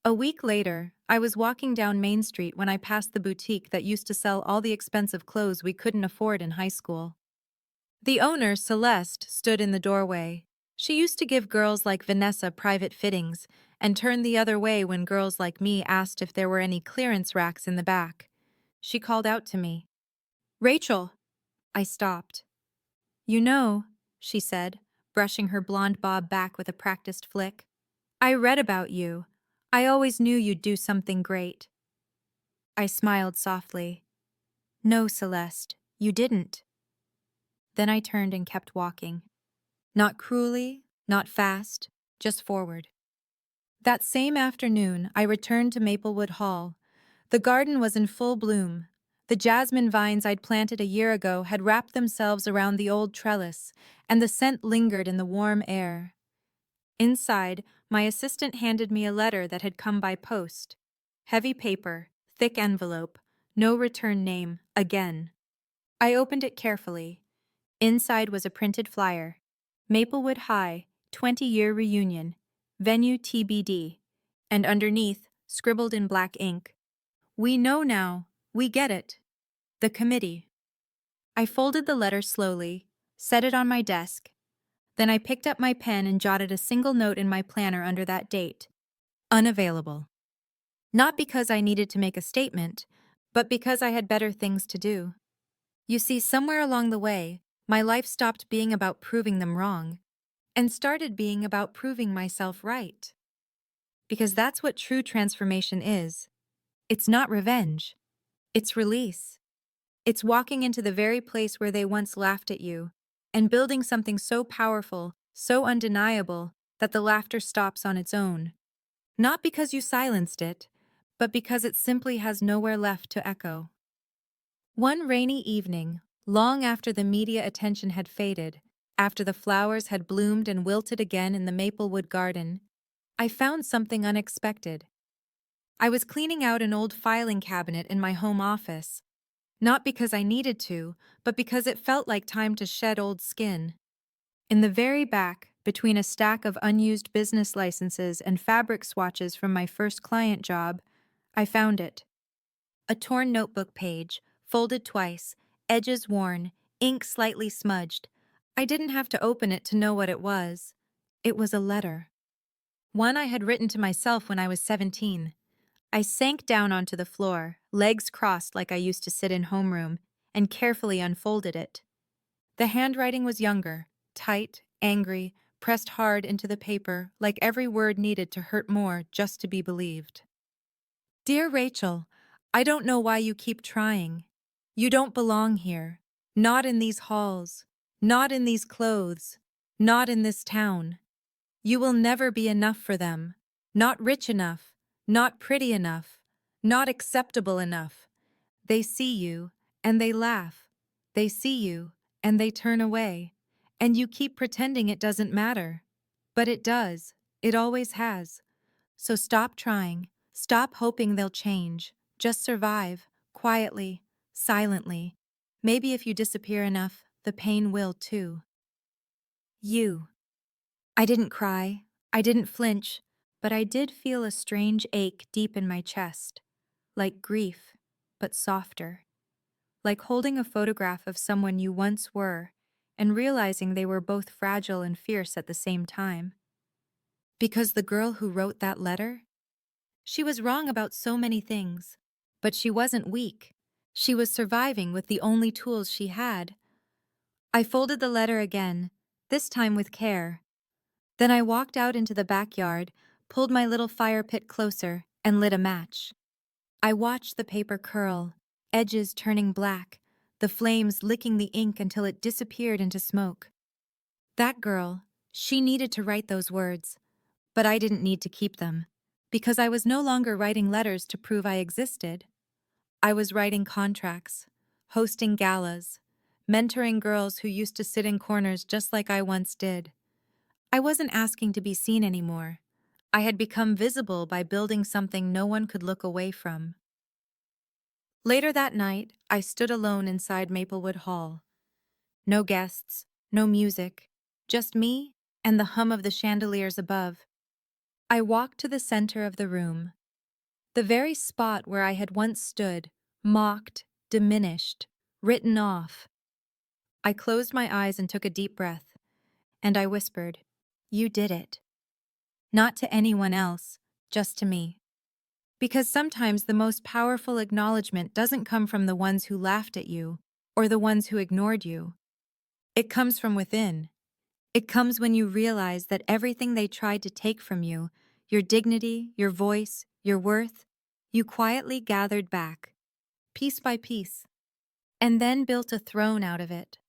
A week later, I was walking down Main Street when I passed the boutique that used to sell all the expensive clothes we couldn't afford in high school. The owner, Celeste, stood in the doorway. She used to give girls like Vanessa private fittings and turn the other way when girls like me asked if there were any clearance racks in the back. She called out to me. Rachel! I stopped. You know, she said, brushing her blonde bob back with a practiced flick. I read about you. I always knew you'd do something great. I smiled softly. No, Celeste, you didn't. Then I turned and kept walking. Not cruelly, not fast, just forward. That same afternoon, I returned to Maplewood Hall. The garden was in full bloom. The jasmine vines I'd planted a year ago had wrapped themselves around the old trellis, and the scent lingered in the warm air. Inside, my assistant handed me a letter that had come by post. Heavy paper, thick envelope, no return name, again. I opened it carefully. Inside was a printed flyer. Maplewood High, 20-year reunion. Venue TBD. And underneath, scribbled in black ink, "We know now. We get it. The committee." I folded the letter slowly, set it on my desk. Then I picked up my pen and jotted a single note in my planner under that date. Unavailable. Not because I needed to make a statement, but because I had better things to do. You see, somewhere along the way, my life stopped being about proving them wrong and started being about proving myself right. Because that's what true transformation is. It's not revenge. It's release. It's walking into the very place where they once laughed at you and building something so powerful, so undeniable, that the laughter stops on its own. Not because you silenced it, but because it simply has nowhere left to echo. One rainy evening, long after the media attention had faded, after the flowers had bloomed and wilted again in the Maplewood garden, I found something unexpected. I was cleaning out an old filing cabinet in my home office, not because I needed to, but because it felt like time to shed old skin. In the very back, between a stack of unused business licenses and fabric swatches from my first client job, I found it. A torn notebook page, folded twice, edges worn, ink slightly smudged. I didn't have to open it to know what it was. It was a letter. One I had written to myself when I was 17. I sank down onto the floor, legs crossed like I used to sit in homeroom, and carefully unfolded it. The handwriting was younger, tight, angry, pressed hard into the paper, like every word needed to hurt more just to be believed. Dear Rachel, I don't know why you keep trying. You don't belong here. Not in these halls. Not in these clothes. Not in this town. You will never be enough for them. Not rich enough. Not pretty enough. Not acceptable enough. They see you, and they laugh. They see you, and they turn away. And you keep pretending it doesn't matter. But it does. It always has. So stop trying. Stop hoping they'll change. Just survive, quietly, silently. Maybe if you disappear enough, the pain will too. You. I didn't cry. I didn't flinch. But I did feel a strange ache deep in my chest. Like grief, but softer. Like holding a photograph of someone you once were and realizing they were both fragile and fierce at the same time. Because the girl who wrote that letter, she was wrong about so many things, but she wasn't weak. She was surviving with the only tools she had. I folded the letter again, this time with care. Then I walked out into the backyard, pulled my little fire pit closer, and lit a match. I watched the paper curl, edges turning black, the flames licking the ink until it disappeared into smoke. That girl, she needed to write those words, but I didn't need to keep them, because I was no longer writing letters to prove I existed. I was writing contracts, hosting galas, mentoring girls who used to sit in corners just like I once did. I wasn't asking to be seen anymore. I had become visible by building something no one could look away from. Later that night, I stood alone inside Maplewood Hall. No guests, no music, just me and the hum of the chandeliers above. I walked to the center of the room, the very spot where I had once stood, mocked, diminished, written off. I closed my eyes and took a deep breath, and I whispered, "You did it." Not to anyone else, just to me. Because sometimes the most powerful acknowledgement doesn't come from the ones who laughed at you or the ones who ignored you. It comes from within. It comes when you realize that everything they tried to take from you, your dignity, your voice, your worth, you quietly gathered back, piece by piece, and then built a throne out of it.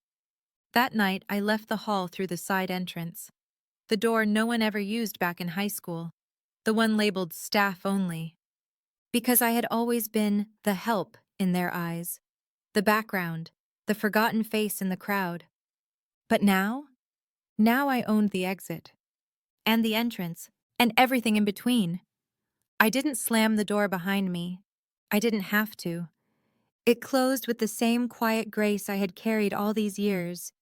That night, I left the hall through the side entrance. The door no one ever used back in high school, the one labeled staff only. Because I had always been the help in their eyes, the background, the forgotten face in the crowd. But now I owned the exit, and the entrance, and everything in between. I didn't slam the door behind me. I didn't have to. It closed with the same quiet grace I had carried all these years,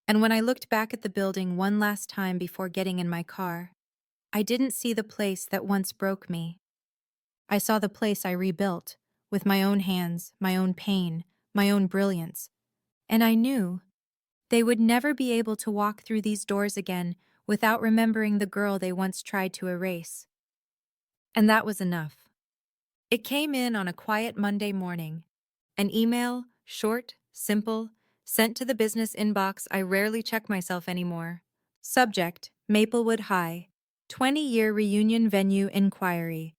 and when I looked back at the building one last time before getting in my car, I didn't see the place that once broke me. I saw the place I rebuilt, with my own hands, my own pain, my own brilliance, and I knew they would never be able to walk through these doors again without remembering the girl they once tried to erase. And that was enough. It came in on a quiet Monday morning. An email, short, simple, sent to the business inbox I rarely check myself anymore. Subject, Maplewood High, 20-year reunion venue inquiry.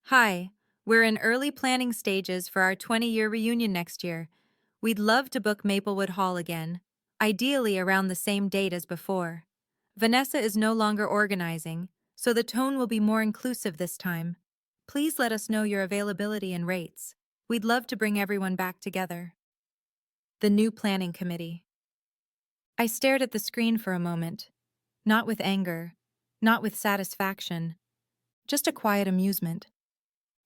Hi, we're in early planning stages for our 20-year reunion next year. We'd love to book Maplewood Hall again, ideally around the same date as before. Vanessa is no longer organizing, so the tone will be more inclusive this time. Please let us know your availability and rates. We'd love to bring everyone back together. The new planning committee. I stared at the screen for a moment, not with anger, not with satisfaction, just a quiet amusement.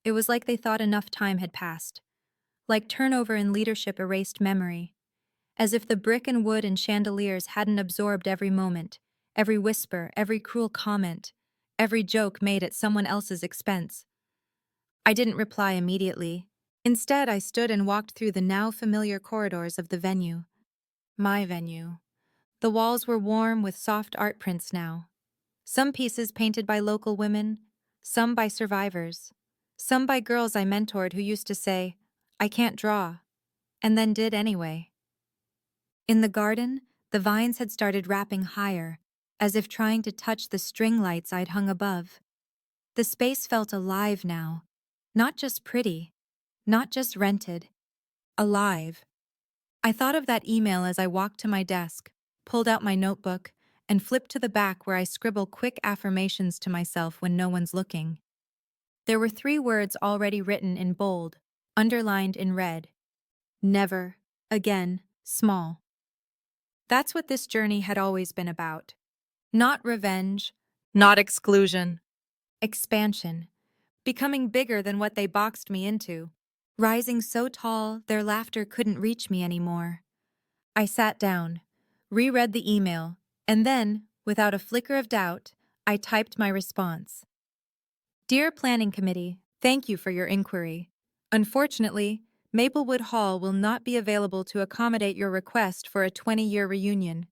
It was like they thought enough time had passed, like turnover in leadership erased memory, as if the brick and wood and chandeliers hadn't absorbed every moment, every whisper, every cruel comment, every joke made at someone else's expense. I didn't reply immediately. Instead, I stood and walked through the now familiar corridors of the venue. My venue. The walls were warm with soft art prints now. Some pieces painted by local women, some by survivors, some by girls I mentored who used to say, "I can't draw," and then did anyway. In the garden, the vines had started wrapping higher, as if trying to touch the string lights I'd hung above. The space felt alive now, not just pretty, not just rented, alive. I thought of that email as I walked to my desk, pulled out my notebook, and flipped to the back where I scribble quick affirmations to myself when no one's looking. There were 3 words already written in bold, underlined in red. Never, again, small. That's what this journey had always been about. Not revenge, not exclusion. Expansion. Becoming bigger than what they boxed me into. Rising so tall, their laughter couldn't reach me anymore. I sat down, reread the email, and then, without a flicker of doubt, I typed my response. Dear Planning Committee, thank you for your inquiry. Unfortunately, Maplewood Hall will not be available to accommodate your request for a 20-year reunion.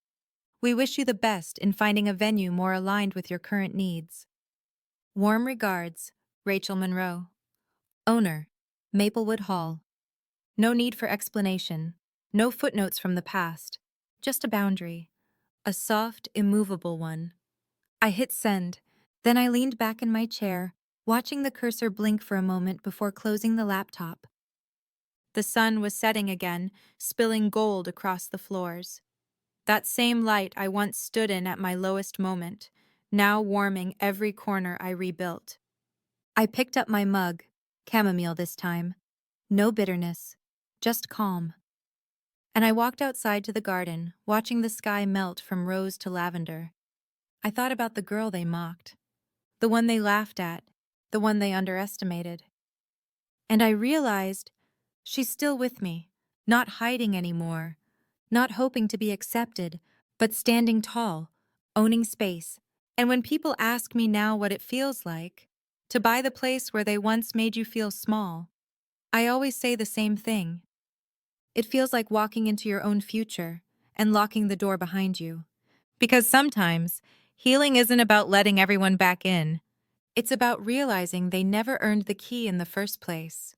We wish you the best in finding a venue more aligned with your current needs. Warm regards, Rachel Monroe. Owner, Maplewood Hall. No need for explanation, no footnotes from the past, just a boundary, a soft, immovable one. I hit send, then I leaned back in my chair, watching the cursor blink for a moment before closing the laptop. The sun was setting again, spilling gold across the floors. That same light I once stood in at my lowest moment, now warming every corner I rebuilt. I picked up my mug, chamomile this time. No bitterness, just calm. And I walked outside to the garden, watching the sky melt from rose to lavender. I thought about the girl they mocked, the one they laughed at, the one they underestimated. And I realized she's still with me, not hiding anymore, not hoping to be accepted, but standing tall, owning space. And when people ask me now what it feels like to buy the place where they once made you feel small, I always say the same thing. It feels like walking into your own future and locking the door behind you. Because sometimes, healing isn't about letting everyone back in. It's about realizing they never earned the key in the first place.